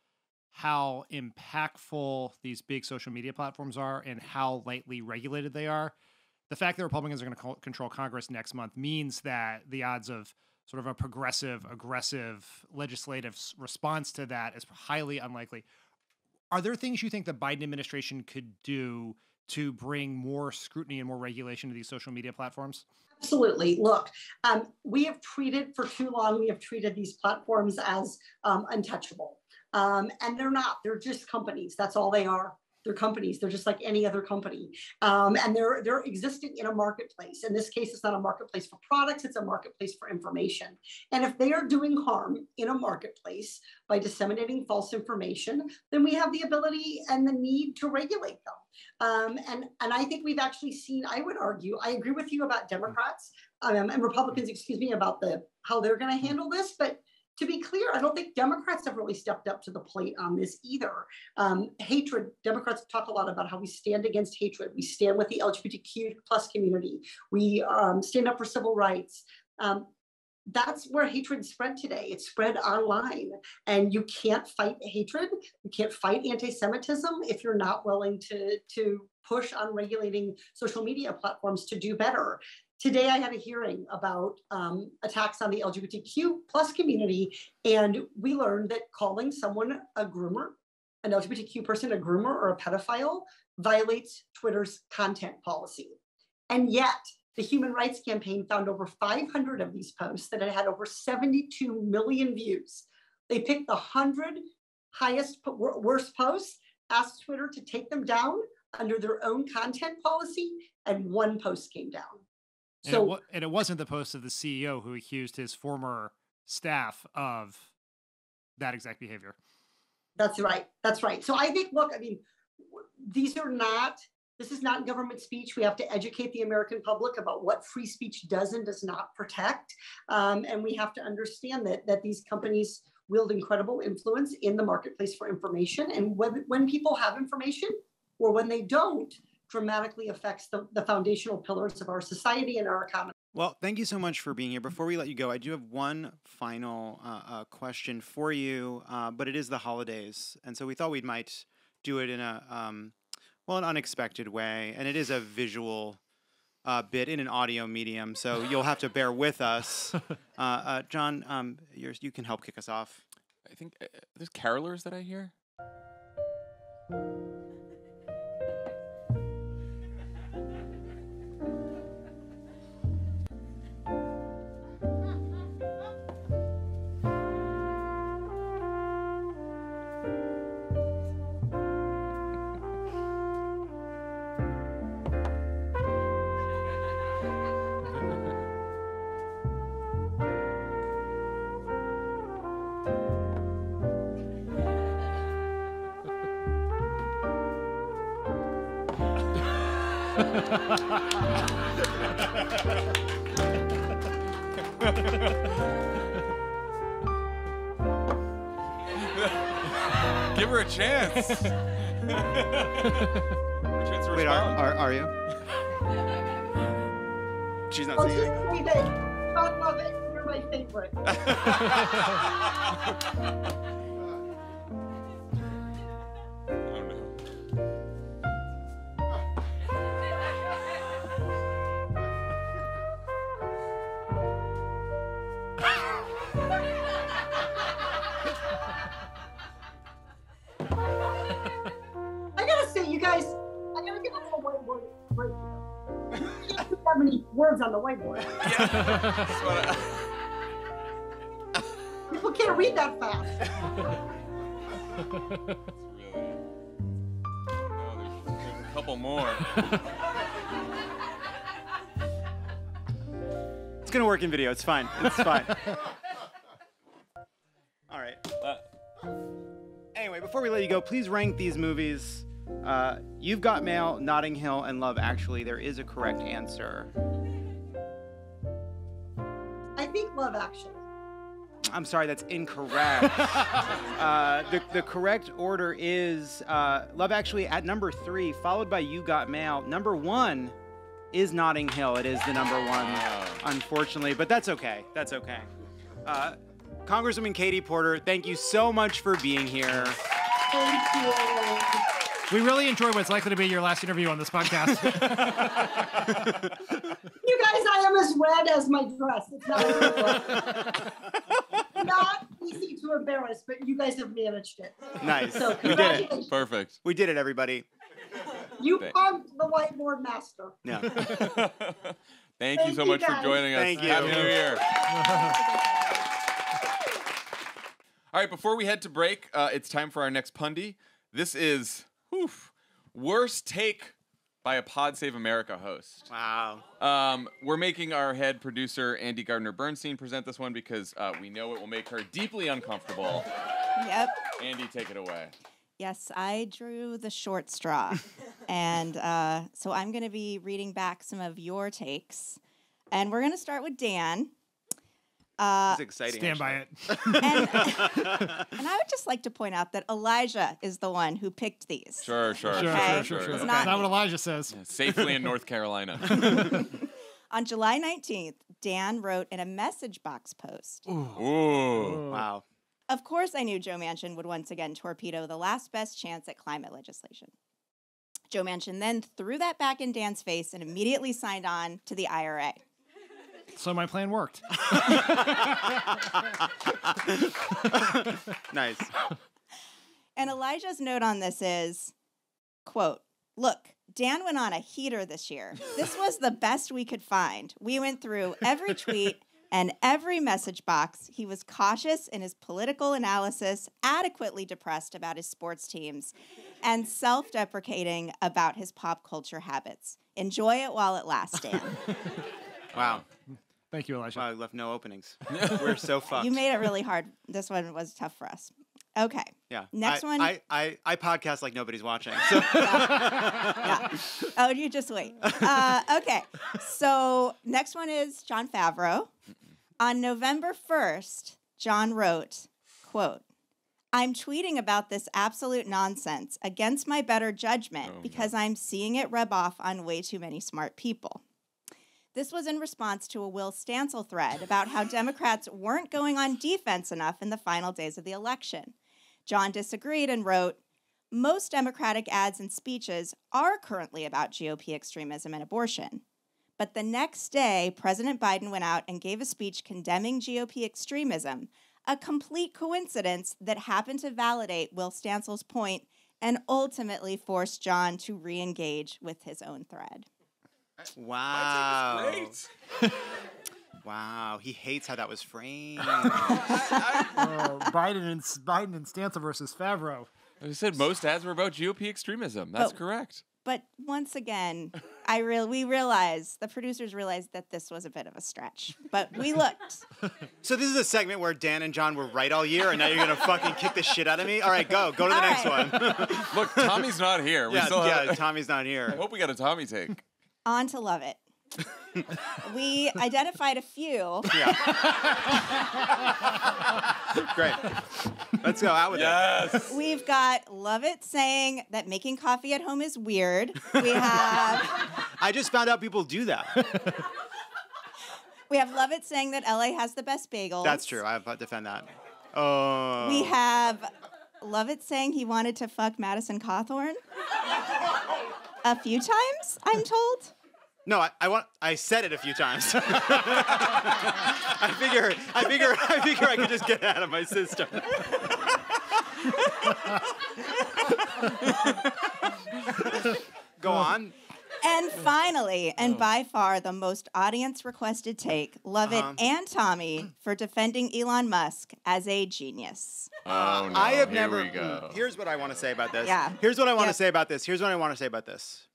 how impactful these big social media platforms are and how lightly regulated they are. The fact that Republicans are going to control Congress next month means that the odds of sort of a progressive, aggressive legislative response to that is highly unlikely. Are there things you think the Biden administration could do to bring more scrutiny and more regulation to these social media platforms? Absolutely. Look, we have treated for too long, we have treated these platforms as untouchable. And they're not. They're just companies. That's all they are. They're companies. They're just like any other company. And they're existing in a marketplace. In this case, it's not a marketplace for products, it's a marketplace for information. And if they are doing harm in a marketplace by disseminating false information, then we have the ability and the need to regulate them. And I think we've actually seen, I would argue, I agree with you about Democrats and Republicans, excuse me, about how they're going to handle this. But to be clear, I don't think Democrats have really stepped up to the plate on this either. Hatred, Democrats talk a lot about how we stand against hatred. We stand with the LGBTQ plus community. We stand up for civil rights. That's where hatred spread today. It spread online. And you can't fight hatred. You can't fight anti-Semitism if you're not willing to push on regulating social media platforms to do better. Today, I had a hearing about attacks on the LGBTQ plus community, and we learned that calling someone a groomer, an LGBTQ person a groomer or a pedophile, violates Twitter's content policy. And yet, the Human Rights Campaign found over 500 of these posts that had over 72 million views. They picked the 100 worst posts, asked Twitter to take them down under their own content policy, and one post came down. And it wasn't the post of the CEO who accused his former staff of that exact behavior. That's right. That's right. So I think, look, I mean, this is not government speech. We have to educate the American public about what free speech does and does not protect. And we have to understand that these companies wield incredible influence in the marketplace for information. And when people have information or when they don't, dramatically affects the foundational pillars of our society and our economy. Well, thank you so much for being here. Before we let you go, I do have one final question for you, but it is the holidays. And so we thought we might do it in an unexpected way. And it is a visual bit in an audio medium, so you'll have to bear with us. Jon, you can help kick us off. I think there's carolers that I hear. Give her a chance. Give her a chance to Wait, respond. are you? She's not I'll saying just anything. say that Jon Lovett, you're my favorite. Oh no. I gotta say, you guys, I gotta give a little whiteboard break here. You can't put that many words on the whiteboard. That's what People can't read that fast. really. No, there's a couple more. It's gonna work in video. It's fine. It's fine. All right. Anyway, before we let you go, please rank these movies. You've Got Mail, Notting Hill, and Love Actually. There is a correct answer. I think Love Actually. I'm sorry, that's incorrect. The correct order is Love Actually at number 3, followed by You Got Mail. Number 1 is Notting Hill. It is the number 1, unfortunately, but that's okay. That's okay. Congresswoman Katie Porter, thank you so much for being here. Thank you. We really enjoy what's likely to be your last interview on this podcast. You guys, I am as red as my dress. It's not easy to embarrass, but you guys have managed it. Nice. So We did it. congratulations. Perfect. We did it, everybody. You Thank- punked the whiteboard master. Yeah. Thank you Thank so you, much for guys. joining us. Thank you. Happy New Year. All right, before we head to break, it's time for our next pundy. This is worst take by a Pod Save America host. Wow. We're making our head producer, Andy Gardner-Bernstein, present this one because we know it will make her deeply uncomfortable. Yep. Andy, take it away. Yes, I drew the short straw. And so I'm going to be reading back some of your takes. And we're going to start with Dan. It's exciting. Stand by it. And I would just like to point out that Elijah is the one who picked these. Sure. Okay. Sure. It's That's not not me. what Elijah says. Yeah, safely in North Carolina. On July 19th, Dan wrote in a message box post, Ooh. Wow. "Of course I knew Joe Manchin would once again torpedo the last best chance at climate legislation." Joe Manchin then threw that back in Dan's face and immediately signed on to the IRA. So my plan worked. Nice. And Elijah's note on this is, quote, "Look, Dan went on a heater this year. This was the best we could find. We went through every tweet and every message box. He was cautious in his political analysis, adequately depressed about his sports teams, and self-deprecating about his pop culture habits. Enjoy it while it lasts, Dan." Wow. Thank you, Elijah. Wow, we left no openings. We're so fucked. You made it really hard. This one was tough for us. Okay. Yeah. Next one. I podcast like nobody's watching. So. Yeah. Oh, you just wait. Okay. So next one is Jon Favreau. On November 1st, Jon wrote, quote, "I'm tweeting about this absolute nonsense against my better judgment because I'm seeing it rub off on way too many smart people." This was in response to a Will Stancil thread about how Democrats weren't going on defense enough in the final days of the election. Jon disagreed and wrote, "Most Democratic ads and speeches are currently about GOP extremism and abortion. But the next day, President Biden went out and gave a speech condemning GOP extremism, a complete coincidence that happened to validate Will Stancil's point and ultimately forced Jon to re-engage with his own thread." Wow. My take is great. Wow. He hates how that was framed. Biden and Stancil versus Favreau. I said most ads were about GOP extremism. That's But- correct. But once again, the producers realized that this was a bit of a stretch. But we looked. So this is a segment where Dan and John were right all year, and now you're gonna fucking kick the shit out of me? All right, go to the next one. Look, Tommy's not here. Tommy's not here. I hope we got a Tommy take. On to Lovett. We identified a few. Yeah. Great. Let's go out with it. We've got Lovett saying that making coffee at home is weird. We have I just found out people do that. We have Lovett saying that LA has the best bagels. That's true. I defend that. Oh. We have Lovett saying he wanted to fuck Madison Cawthorn a few times, I'm told. No, I said it a few times. I figure I could just get it out of my system. Go on. And finally, and by far the most audience-requested take, Lovett and Tommy for defending Elon Musk as a genius. Oh, no. I have Here never. we go. Here's what I want to say about this. Yeah. Here's what I want to say about this. Here's what I want to say about this.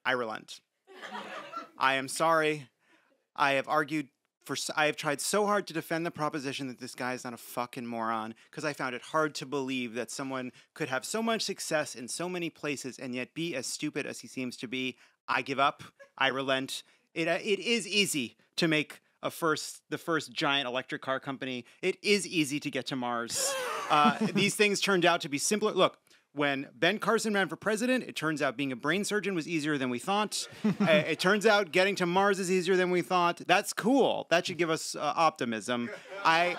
I relent. I am sorry. I have tried so hard to defend the proposition that this guy is not a fucking moron because I found it hard to believe that someone could have so much success in so many places and yet be as stupid as he seems to be. I give up. I relent. It is easy to make the first giant electric car company. It is easy to get to Mars. These things turned out to be simpler. Look, when Ben Carson ran for president, it turns out being a brain surgeon was easier than we thought. It turns out getting to Mars is easier than we thought. That's cool. That should give us optimism. I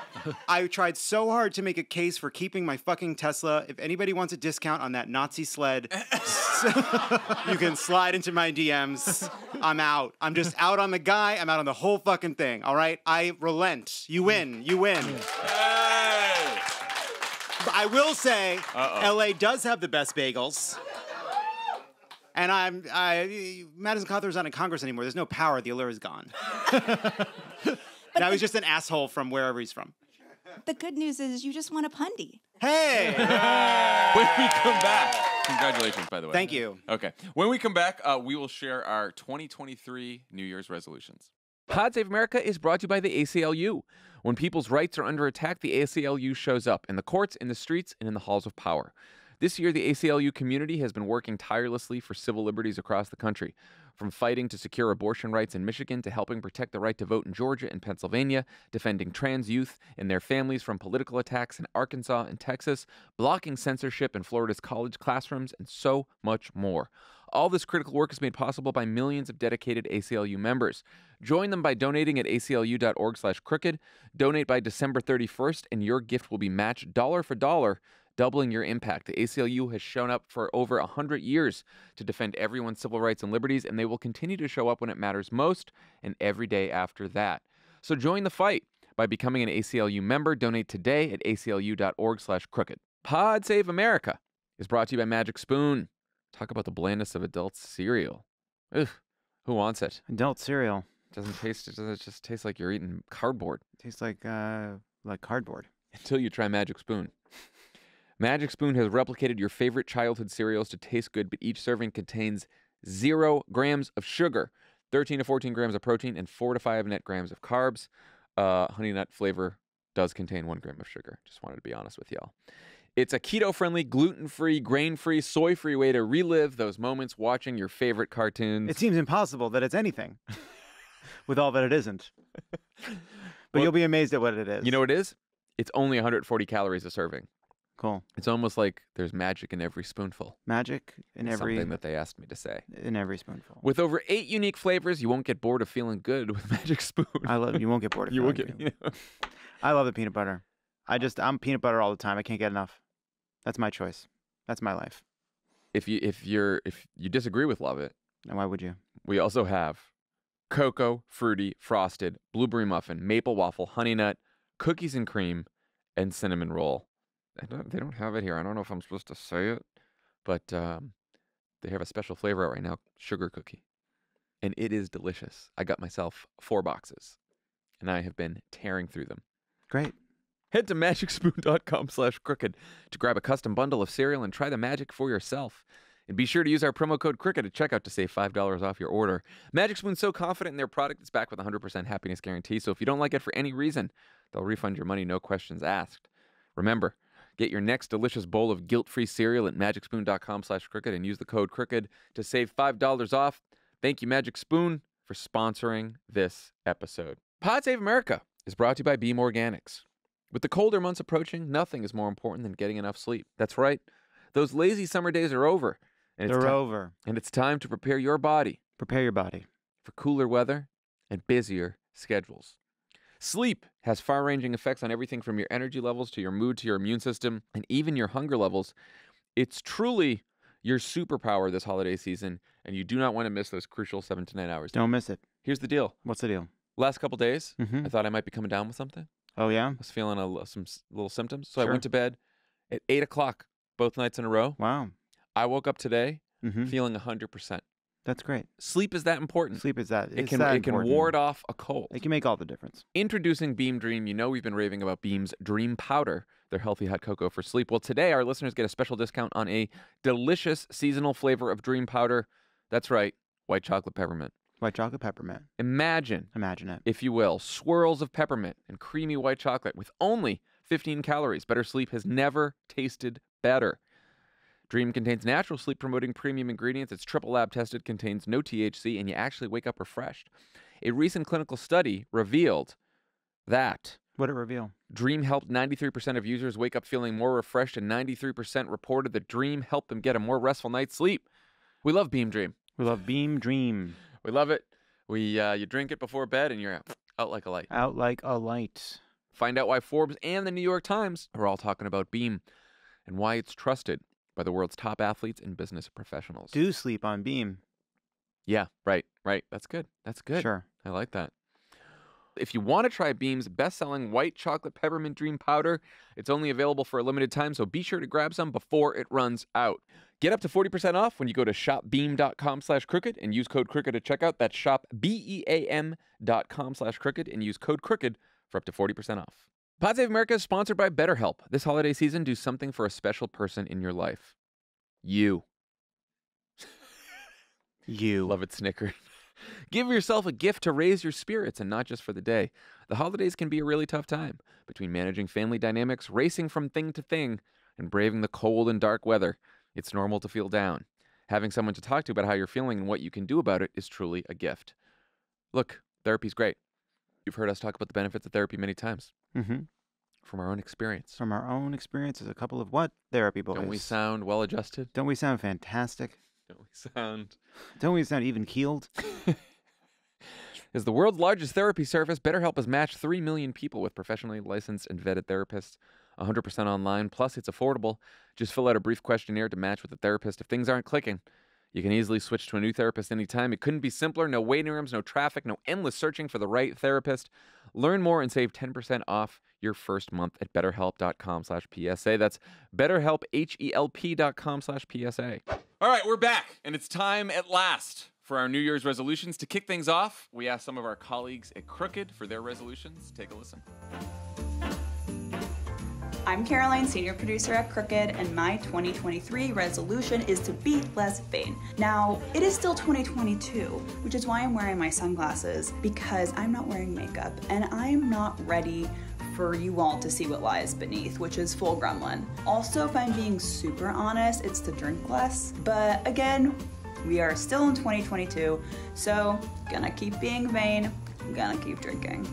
tried so hard to make a case for keeping my fucking Tesla. If anybody wants a discount on that Nazi sled, you can slide into my DMs. I'm out. I'm just out on the guy. I'm out on the whole fucking thing. All right? I relent. You win. You win. I will say, LA does have the best bagels. And Madison Cawthorn's not in Congress anymore. There's no power. The allure is gone. Now he's just an asshole from wherever he's from. The good news is you just won a Pundy. Hey! When we come back, congratulations, by the way. Thank you. Okay. When we come back, we will share our 2023 New Year's resolutions. Pod Save America is brought to you by the ACLU. When people's rights are under attack, the ACLU shows up in the courts, in the streets, and in the halls of power. This year, the ACLU community has been working tirelessly for civil liberties across the country, from fighting to secure abortion rights in Michigan to helping protect the right to vote in Georgia and Pennsylvania, defending trans youth and their families from political attacks in Arkansas and Texas, blocking censorship in Florida's college classrooms, and so much more. All this critical work is made possible by millions of dedicated ACLU members. Join them by donating at aclu.org/crooked. Donate by December 31st, and your gift will be matched dollar for dollar, doubling your impact. The ACLU has shown up for over 100 years to defend everyone's civil rights and liberties, and they will continue to show up when it matters most and every day after that. So join the fight by becoming an ACLU member. Donate today at aclu.org/crooked. Pod Save America is brought to you by Magic Spoon. Talk about the blandness of adult cereal. Ugh, who wants it? Adult cereal. It just tastes like you're eating cardboard. Tastes like cardboard. Until you try Magic Spoon. Magic Spoon has replicated your favorite childhood cereals to taste good, but each serving contains 0 grams of sugar, 13 to 14 grams of protein, and 4 to 5 net grams of carbs. Honey nut flavor does contain 1 gram of sugar. Just wanted to be honest with y'all. It's a keto-friendly, gluten-free, grain-free, soy-free way to relive those moments watching your favorite cartoons. It seems impossible that it's anything with all that it isn't. But you'll be amazed at what it is. You know what it is? It's only 140 calories a serving. Cool. It's almost like there's magic in every spoonful. Magic in every... Something that they asked me to say. In every spoonful. With over 8 unique flavors, you won't get bored of feeling good with Magic Spoon. You won't get bored of feeling good. I love the peanut butter. I'm peanut butter all the time. I can't get enough. That's my choice. That's my life. If you disagree with Lovett, and why would you? We also have cocoa, fruity, frosted, blueberry muffin, maple waffle, honey nut, cookies and cream, and cinnamon roll. They don't have it here. I don't know if I'm supposed to say it, but they have a special flavor out right now, sugar cookie, and it is delicious. I got myself 4 boxes, and I have been tearing through them. Great. Head to magicspoon.com/crooked to grab a custom bundle of cereal and try the magic for yourself. And be sure to use our promo code Cricket at checkout to save $5 off your order. Magic Spoon's so confident in their product, it's backed with a 100% happiness guarantee. So if you don't like it for any reason, they'll refund your money, no questions asked. Remember, get your next delicious bowl of guilt-free cereal at magicspoon.com/cricket and use the code Cricket to save $5 off. Thank you, Magic Spoon, for sponsoring this episode. Pod Save America is brought to you by Beam Organics. With the colder months approaching, nothing is more important than getting enough sleep. That's right. Those lazy summer days are over. And They're over. And it's time to prepare your body. Prepare your body for cooler weather and busier schedules. Sleep has far-ranging effects on everything from your energy levels to your mood to your immune system and even your hunger levels. It's truly your superpower this holiday season, and you do not want to miss those crucial 7 to 9 hours. Don't miss it. Here's the deal. What's the deal? Last couple days, I thought I might be coming down with something. Oh, yeah? I was feeling some little symptoms, so Sure. I went to bed at 8 o'clock both nights in a row. Wow. I woke up today feeling 100%. That's great. Sleep is that important. Sleep is that. It can ward off a cold. It can make all the difference. Introducing Beam Dream. You know we've been raving about Beam's Dream Powder, their healthy hot cocoa for sleep. Well, today our listeners get a special discount on a delicious seasonal flavor of Dream Powder. That's right, white chocolate peppermint. White chocolate peppermint. Imagine it, if you will, swirls of peppermint and creamy white chocolate with only 15 calories. Better sleep has never tasted better. Dream contains natural sleep-promoting premium ingredients. It's triple lab tested, contains no THC, and you actually wake up refreshed. A recent clinical study revealed that... What did it reveal? Dream helped 93% of users wake up feeling more refreshed, and 93% reported that Dream helped them get a more restful night's sleep. We love Beam Dream. We love Beam Dream. We love it. You drink it before bed, and you're out like a light. Out like a light. Find out why Forbes and the New York Times are all talking about Beam and why it's trusted by the world's top athletes and business professionals. Do sleep on Beam. Yeah, right. That's good. Sure. I like that. If you want to try Beam's best-selling white chocolate peppermint Dream Powder, it's only available for a limited time, so be sure to grab some before it runs out. Get up to 40% off when you go to shopbeam.com/crooked and use code Cricket at checkout. That's shopbeam.com/crooked and use code Cricket for up to 40% off. Pod Save America is sponsored by BetterHelp. This holiday season, do something for a special person in your life. You. You. Love it, snickered. Give yourself a gift to raise your spirits and not just for the day. The holidays can be a really tough time between managing family dynamics, racing from thing to thing, and braving the cold and dark weather. It's normal to feel down. Having someone to talk to about how you're feeling and what you can do about it is truly a gift. Look, therapy's great. You've heard us talk about the benefits of therapy many times. From our own experience. From our own experience as a couple of what? Therapy boys. Don't we sound well-adjusted? Don't we sound fantastic? Don't we sound even-keeled? As the world's largest therapy service, BetterHelp has matched 3 million people with professionally licensed and vetted therapists, 100% online, plus it's affordable. Just fill out a brief questionnaire to match with a therapist. If things aren't clicking, you can easily switch to a new therapist anytime. It couldn't be simpler. No waiting rooms, no traffic, no endless searching for the right therapist. Learn more and save 10% off your first month at betterhelp.com/PSA. That's BetterHelp, HELP.com/PSA. All right, we're back, and it's time at last for our New Year's resolutions. To kick things off, we asked some of our colleagues at Crooked for their resolutions. Take a listen. I'm Caroline, senior producer at Crooked, and my 2023 resolution is to be less vain. Now, it is still 2022, which is why I'm wearing my sunglasses, because I'm not wearing makeup, and I'm not ready for you all to see what lies beneath, which is full gremlin. Also, if I'm being super honest, it's to drink less, but again, we are still in 2022, so gonna keep being vain, gonna keep drinking.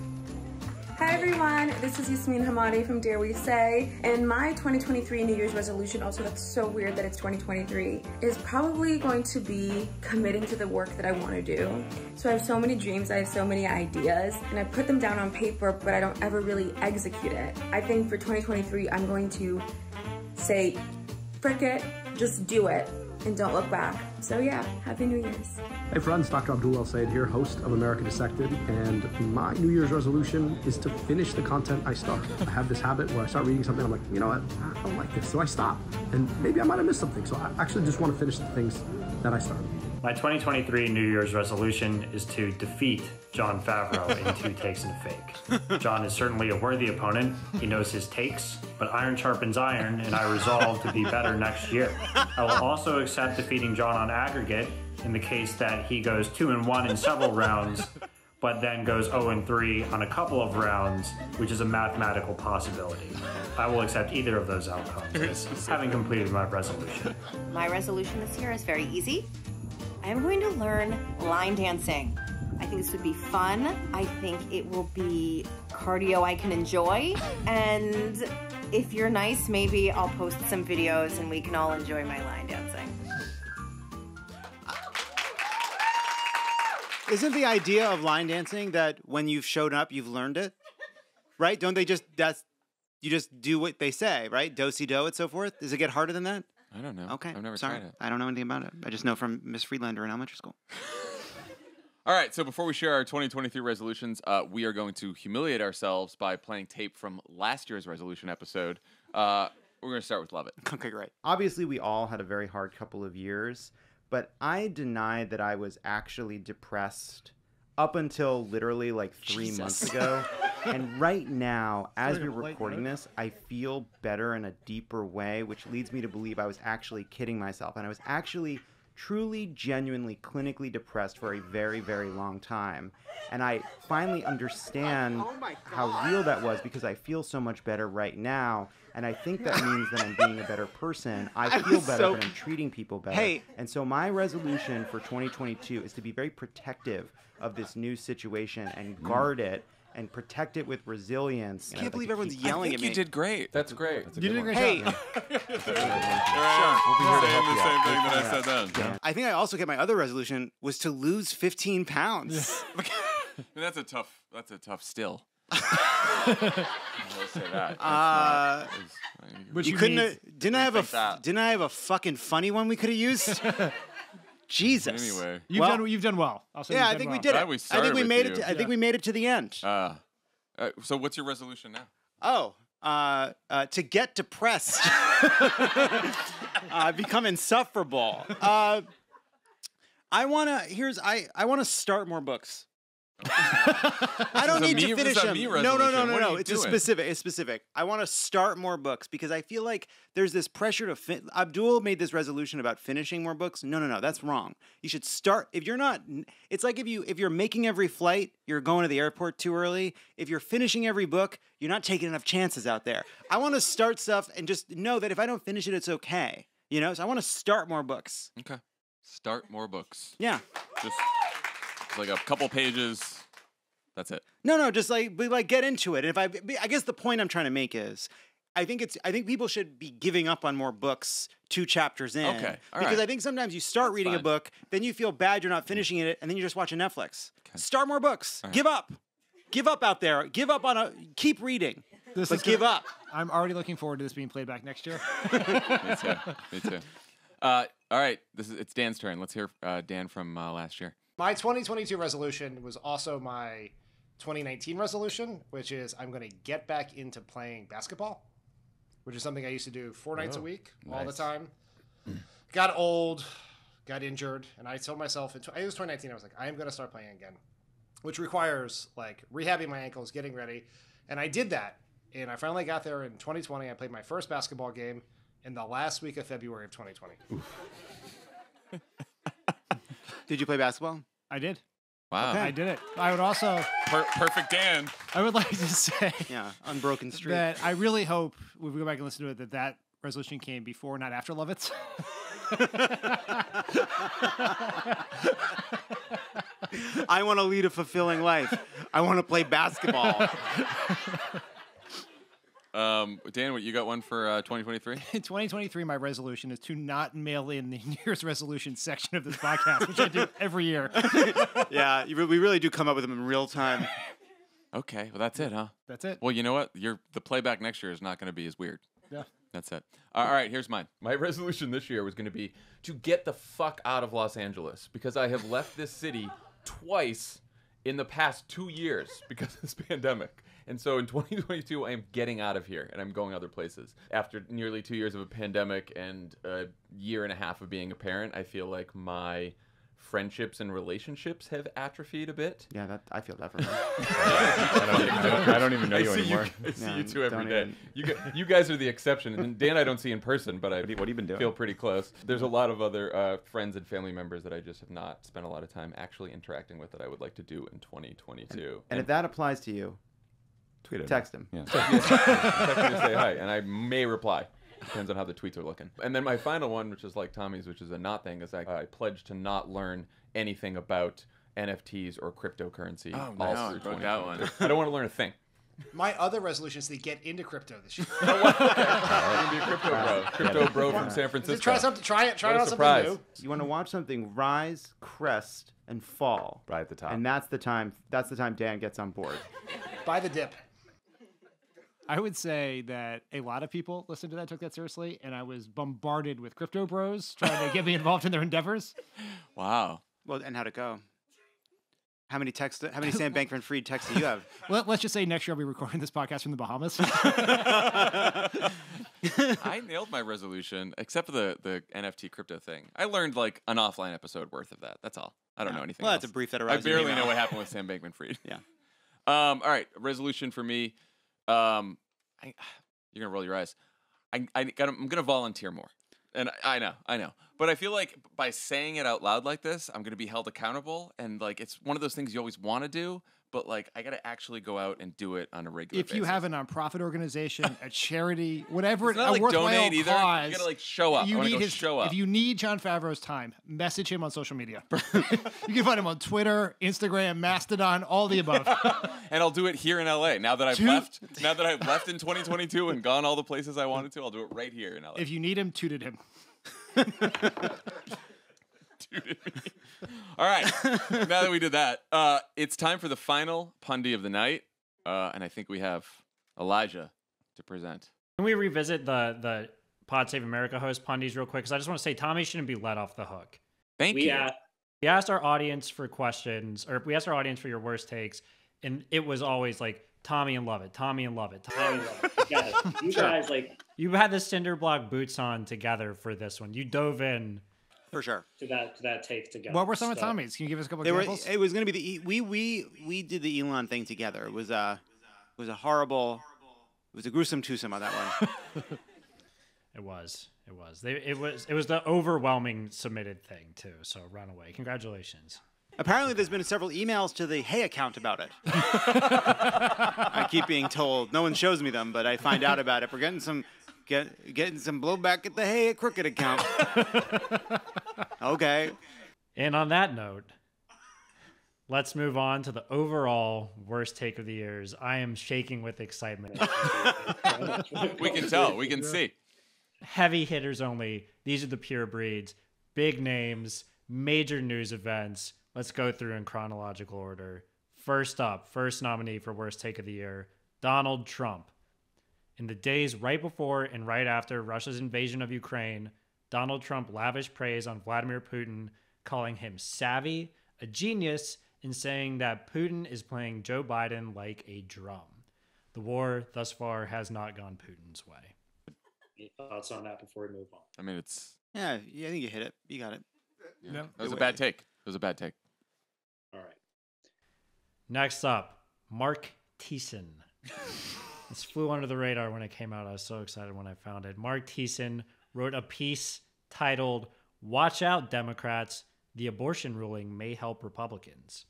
Hi everyone, this is Yasmin Hamadi from Dare We Say, and my 2023 New Year's resolution, also that's so weird that it's 2023, is probably going to be committing to the work that I want to do. So I have so many dreams, I have so many ideas, and I put them down on paper, but I don't ever really execute it. I think for 2023, I'm going to say, frick it, just do it, and don't look back. So yeah, Happy New Year's. Hey friends, Dr. Abdul El Sayed here, host of America Dissected, and my New Year's resolution is to finish the content I start. I have this habit where I start reading something, I'm like, you know what, I don't like this, so I stop. And maybe I might have missed something, so I actually just want to finish the things that I started. My 2023 New Year's resolution is to defeat Jon Favreau in 2 Takes and a Fake. Jon is certainly a worthy opponent. He knows his takes, but iron sharpens iron, and I resolve to be better next year. I will also accept defeating Jon on aggregate in the case that he goes 2-1 in several rounds, but then goes 0-3 on a couple of rounds, which is a mathematical possibility. I will accept either of those outcomes, having completed my resolution. My resolution this year is very easy. I am going to learn line dancing. I think this would be fun. I think it will be cardio I can enjoy. And if you're nice, maybe I'll post some videos and we can all enjoy my line dancing. Isn't the idea of line dancing that when you've shown up, you've learned it? Right? Don't they just, you just do what they say, right? Do-si-do and so forth? Does it get harder than that? I don't know. Okay. I've never Sorry. tried it. I don't know anything about it. I just know from Miss Friedlander in elementary school. All right, so before we share our 2023 resolutions, we are going to humiliate ourselves by playing tape from last year's resolution episode. We're going to start with Lovett. Okay, great. Obviously, we all had a very hard couple of years, but I denied that I was actually depressed up until literally like 3 months ago. And right now, as we're recording this, I feel better in a deeper way, which leads me to believe I was actually kidding myself. And I was actually truly, genuinely, clinically depressed for a very, very long time. And I finally understand how real that was because I feel so much better right now. And I think that means that I'm being a better person. I feel better, but I'm treating people better. Hey. And so my resolution for 2022 is to be very protective of this new situation and guard it and protect it with resilience. I can't believe everyone's yelling at me. You did great. That's great. You did a great Hey. job. We'll be here to help you. Same thing that I said then. I think I also kept my other resolution was to lose 15 pounds. That's a tough still. I'll say that. But you couldn't have, didn't I have a fucking funny one we could have used? Jesus. Anyway, You've done well. I'll say Yeah, you've I think done we did Glad it. we I started think we with made you. it. I think we made it to the end. so what's your resolution now? To get depressed, become insufferable. I want to start more books. I don't need to finish them. No. It's specific. I want to start more books because I feel like there's this pressure to Abdul made this resolution about finishing more books. No, that's wrong. You should start. If you're not, it's like if you're making every flight, you're going to the airport too early. If you're finishing every book, you're not taking enough chances out there. I want to start stuff and just know that if I don't finish it, it's okay. So I want to start more books. Okay. Start more books. Yeah. Just like a couple pages. That's it. No, just like get into it. And I guess the point I'm trying to make is, I think people should be giving up on more books 2 chapters in. Okay, all because right. I think sometimes you start reading a book, then you feel bad you're not finishing it, and then you're just watching Netflix. Okay. Start more books. Right. Give up out there. Give up keep reading. Give up. I'm already looking forward to this being played back next year. Me too. All right, it's Dan's turn. Let's hear Dan from last year. My 2022 resolution was also my 2019 resolution, which is I'm going to get back into playing basketball, which is something I used to do 4 nights a week all the time. Got old, got injured, and I told myself, it was 2019, I was like, I am going to start playing again, which requires like rehabbing my ankles, getting ready. And I did that. And I finally got there in 2020. I played my first basketball game in the last week of February of 2020. Did you play basketball? I did. Wow. Okay. I did it. I would also... Perfect Dan. I would like to say... Yeah, unbroken streak. That I really hope, when we go back and listen to it, that resolution came before, not after Lovett's. I want to lead a fulfilling life. I want to play basketball. Dan, you got one for 2023? In 2023, my resolution is to not mail in the New Year's resolution section of this podcast, which I do every year. Yeah, we really do come up with them in real time. Okay, well, that's it, huh? That's it. Well, you know what? The playback next year is not going to be as weird. Yeah. That's it. All right, here's mine. My resolution this year was going to be to get the fuck out of Los Angeles because I have left this city twice in the past 2 years because of this pandemic. And so in 2022, I am getting out of here and I'm going other places. After nearly 2 years of a pandemic and a year and a half of being a parent, I feel like my friendships and relationships have atrophied a bit. Yeah, I feel that for me. I don't even know you see anymore. I see No, you two every don't day. even. You guys are the exception. And Dan I don't see in person, but What have you been doing? feel pretty close. There's a lot of other friends and family members that I just have not spent a lot of time actually interacting with that I would like to do in 2022. And if that applies to you, Tweet at text him. Yeah. Text me to say hi, and I may reply. Depends on how the tweets are looking. And then my final one, which is like Tommy's, which is a not thing, is I pledge to not learn anything about NFTs or cryptocurrency all through 2022. I don't want to learn a thing. My other resolution is to get into crypto this year. I'm gonna be a crypto bro. Crypto bro from San Francisco. Try something. Try it. Try What it a on surprise. something new. You want to watch something rise, crest, and fall. Right at the top. And that's the time. That's the time Dan gets on board. Buy the dip. I would say that a lot of people listened to that, took that seriously, and I was bombarded with crypto bros trying to get me involved in their endeavors. Wow. Well, and how'd it go? How many Sam Bankman-Fried texts do you have? Well, let's just say next year I'll be recording this podcast from the Bahamas. I nailed my resolution, except for the NFT crypto thing. I learned like an offline episode worth of that. That's all. I don't know anything Well, else. that's a brief that I arrives in your barely email. know what happened with Sam Bankman-Fried. Yeah. All right. Resolution for me. You're gonna roll your eyes. I'm gonna volunteer more, and I know, but I feel like by saying it out loud like this, I'm gonna be held accountable, and like it's one of those things you always want to do, but like I gotta actually go out and do it on a regular If basis. you have a nonprofit organization, a charity, whatever, It's not a like worthwhile donate either. cause, You gotta like show up. I wanna go show up. If you need Jon Favreau's time, message him on social media. You can find him on Twitter, Instagram, Mastodon, all the above. And I'll do it here in LA. Now that I've left in 2022 and gone all the places I wanted to, I'll do it right here in LA. If you need him, tooted him. All right. Now that we did that, it's time for the final pundy of the night, and I think we have Elijah to present. Can we revisit the Pod Save America host pundies real quick? Because I just want to say Tommy shouldn't be let off the hook. Thank you. We asked our audience for questions, or we asked our audience for your worst takes, and it was always like Tommy and Lovett, Tommy and Lovett, Tommy and Lovett. Together. You guys you had the cinder block boots on together for this one. You dove in for sure to that take together. What were some of Tommy's? Can you give us a couple It examples? was going to be we did the Elon thing together. It was a gruesome twosome on that one. It was the overwhelming submitted thing too. So runaway. Congratulations. Apparently, there's been several emails to the Hey account about it. I keep being told. No one shows me them, but I find out about it. We're getting some blowback at the Hey Crooked account. Okay. And on that note, let's move on to the overall worst take of the years. I am shaking with excitement. We can tell. We can see. Heavy hitters only. These are the pure breeds. Big names, major news events. Let's go through in chronological order. First up, first nominee for worst take of the year, Donald Trump. In the days right before and right after Russia's invasion of Ukraine, Donald Trump lavished praise on Vladimir Putin, calling him savvy, a genius, and saying that Putin is playing Joe Biden like a drum. The war thus far has not gone Putin's way. Any thoughts on that before we move on? I mean, it's... Yeah, I think you hit it. You got it. Yeah. That was a bad take. All right. Next up, Mark Thiessen. This flew under the radar when it came out. I was so excited when I found it. Mark Thiessen wrote a piece titled, "Watch Out, Democrats. The abortion ruling may help Republicans."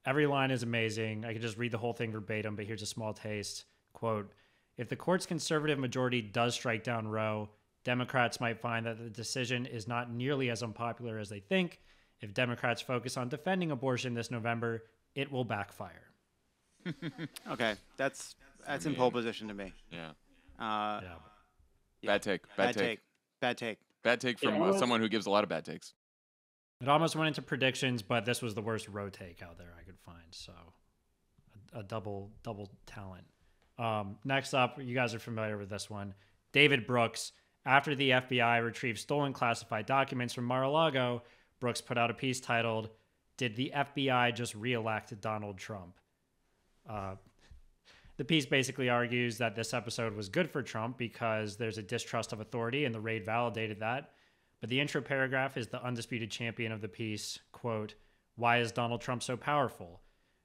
Every line is amazing. I could just read the whole thing verbatim, but here's a small taste. Quote, "If the court's conservative majority does strike down Roe, Democrats might find that the decision is not nearly as unpopular as they think. If Democrats focus on defending abortion this November, it will backfire." Okay, that's in pole position to me. Yeah. Bad take. Bad take from someone who gives a lot of bad takes. It almost went into predictions, but this was the worst row take out there I could find. So a double talent. Next up, you guys are familiar with this one. David Brooks. After the FBI retrieved stolen classified documents from Mar-a-Lago, Brooks put out a piece titled, "Did the FBI just re-elect Donald Trump?" The piece basically argues that this episode was good for Trump because there's a distrust of authority, and the raid validated that. But the intro paragraph is the undisputed champion of the piece. Quote, "Why is Donald Trump so powerful?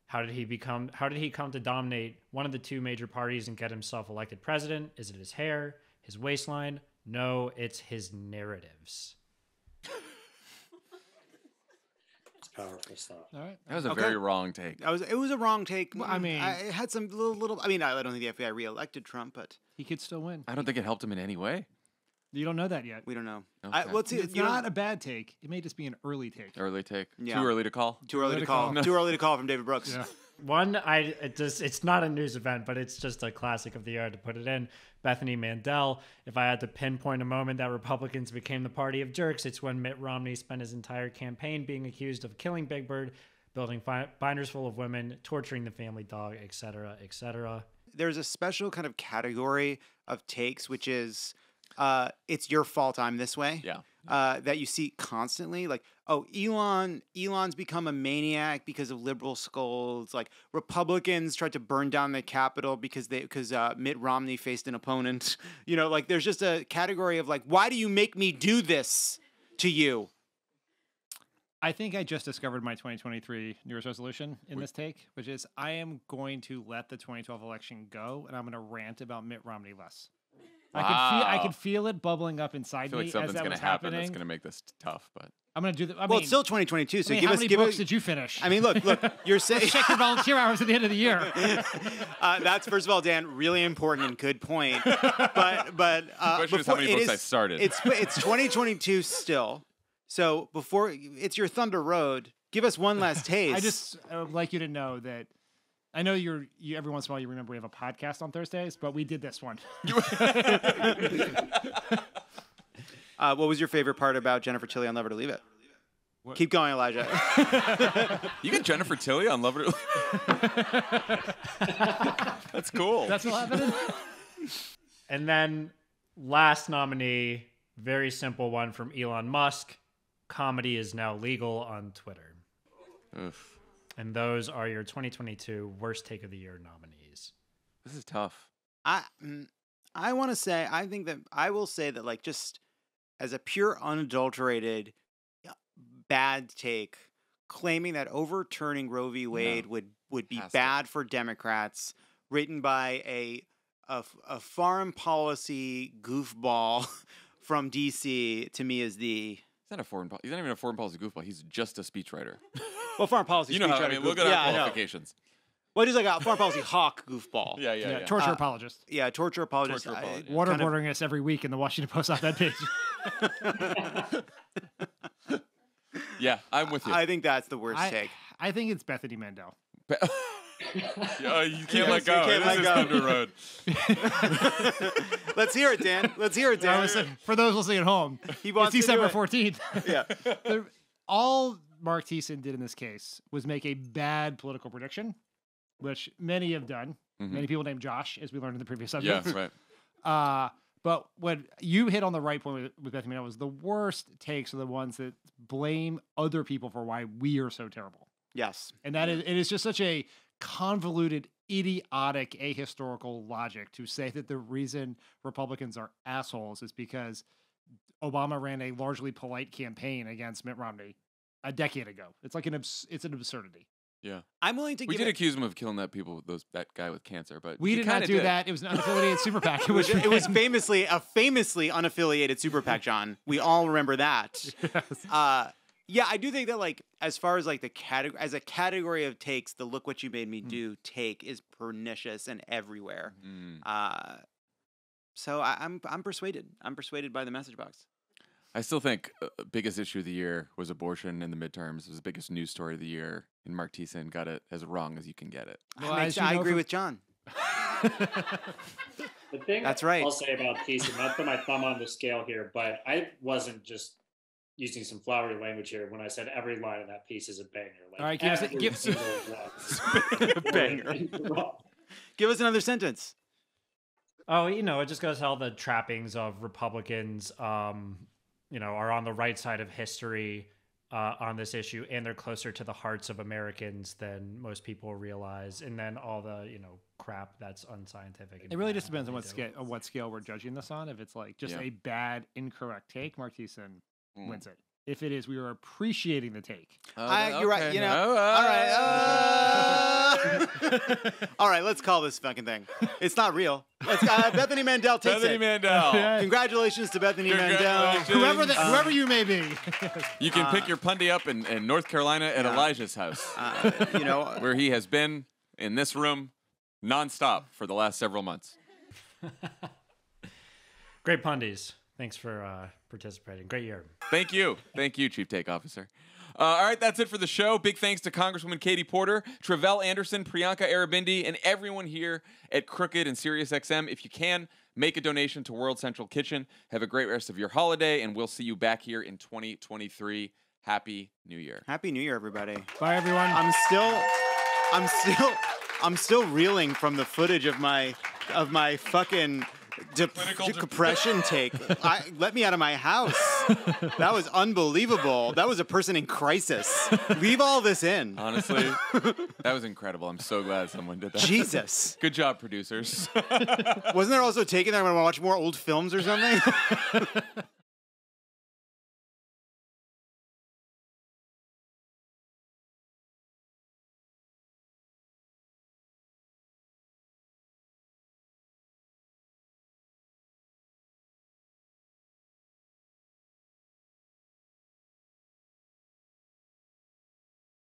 How did he come to dominate one of the two major parties and get himself elected president? Is it his hair, his waistline? No, it's his narratives." It's powerful stuff. All right. That was a very wrong take. It was a wrong take. Well, I mean, it had some little. I mean, I don't think the FBI reelected Trump, but he could still win. I don't think it helped him in any way. You don't know that yet. We don't know. Okay. Let's see. It's not a bad take. It may just be an early take. Early take. Yeah. Too early to call. Too early to call. Too early to call from David Brooks. Yeah. One, it's not a news event, but it's just a classic of the year to put it in. Bethany Mandel. If I had to pinpoint a moment that Republicans became the party of jerks, it's when Mitt Romney spent his entire campaign being accused of killing Big Bird, building binders full of women, torturing the family dog, etc., etc. There's a special kind of category of takes, which is it's your fault I'm this way. Yeah. That you see constantly, like, oh, Elon's become a maniac because of liberal scolds. Like, Republicans tried to burn down the Capitol because Mitt Romney faced an opponent. You know, like, there's just a category of like, why do you make me do this to you? I think I just discovered my 2023 New Year's resolution in this take, which is I am going to let the 2012 election go, and I'm going to rant about Mitt Romney less. Wow. I could feel it bubbling up inside I feel me like something's as that going was to happen happening. that's going to make this tough, but I'm going to do Well, it's still 2022, so how many books did you finish? I mean, look, you're saying check your volunteer hours at the end of the year. That's, first of all, Dan, really important and good point. But the question is how many books I started. It's 2022 still, so before it's your Thunder Road. Give us one last taste. I just would like you to know that I know you every once in a while you remember we have a podcast on Thursdays, but we did this one. What was your favorite part about Jennifer Tilly on Love It or Leave It? What? Keep going, Elijah. You get Jennifer Tilly on Love It or That's cool. That's what happened. And then last nominee, very simple one from Elon Musk. Comedy is now legal on Twitter. Oof. And those are your 2022 worst take of the year nominees. This is tough. I want to say, I think that I will say that, like, just as a pure unadulterated bad take, claiming that overturning Roe v. Wade would be bad for Democrats, written by a foreign policy goofball from DC, to me is the. He's not even a foreign policy goofball. He's just a speechwriter. Well, foreign policy. You know how I mean. Look at our qualifications. Well, he's like a foreign policy hawk goofball. Yeah. Torture apologist. Yeah, torture apologist. Waterboarding us every week in the Washington Post op-ed page. Yeah, I'm with you. I think that's the worst take. I think it's Bethany Mandel. You can't let go. This is Thunder Road. Let's hear it, Dan. Let's hear it, Dan. For those listening at home, it's December 14th. Yeah. All Mark Thiessen did in this case was make a bad political prediction, which many have done. Mm-hmm. Many people named Josh, as we learned in the previous subject. Yeah, right. But what you hit on the right point with Bethany Mandel was the worst takes are the ones that blame other people for why we are so terrible. Yes. And that it is just such a convoluted, idiotic, ahistorical logic to say that the reason Republicans are assholes is because Obama ran a largely polite campaign against Mitt Romney a decade ago. It's like it's an absurdity. Yeah, I'm willing to. We did accuse him of killing that guy with cancer, but we did not do that. It was an unaffiliated super PAC. It was famously a unaffiliated super PAC, John. We all remember that. Yes. Yeah, I do think that, like, as far as like the category, as a category of takes, the "look what you made me do" take is pernicious and everywhere. So I'm persuaded. I'm persuaded by the message box. I still think the biggest issue of the year was abortion in the midterms. It was the biggest news story of the year, and Mark Thiessen got it as wrong as you can get it. Well, I agree with John. The thing that's right. I'll say about Thiessen, not put my thumb on the scale here, but I wasn't just using some flowery language here when I said every line in that piece is a banger. Like, all right, banger. Give us another sentence. Oh, it just goes how the trappings of Republicans, are on the right side of history on this issue, and they're closer to the hearts of Americans than most people realize. And then all the, crap that's unscientific. And it really just depends on what scale we're judging this on. If it's like just a bad, incorrect take, Mark Thiessen wins it. If it is, we are appreciating the take. You're right. You know. All right. Let's call this fucking thing. It's not real. Bethany Mandel takes Bethany it. Mandel. Congratulations to Bethany Mandel. Whoever you may be. You can pick your Pundy up in North Carolina at Elijah's house. You know where he has been in this room nonstop for the last several months. Great Pundies. Thanks for participating. Great year. Thank you. Thank you, Chief Take Officer. All right, that's it for the show. Big thanks to Congresswoman Katie Porter, Tre'vell Anderson, Priyanka Aribindi, and everyone here at Crooked and SiriusXM. If you can, make a donation to World Central Kitchen. Have a great rest of your holiday, and we'll see you back here in 2023. Happy New Year. Happy New Year, everybody. Bye, everyone. I'm still reeling from the footage of my fucking depression take. Let me out of my house. That was unbelievable. That was a person in crisis. Leave all this in. Honestly, that was incredible. I'm so glad someone did that. Jesus. Good job, producers. Wasn't there also taken that I want to watch more old films or something?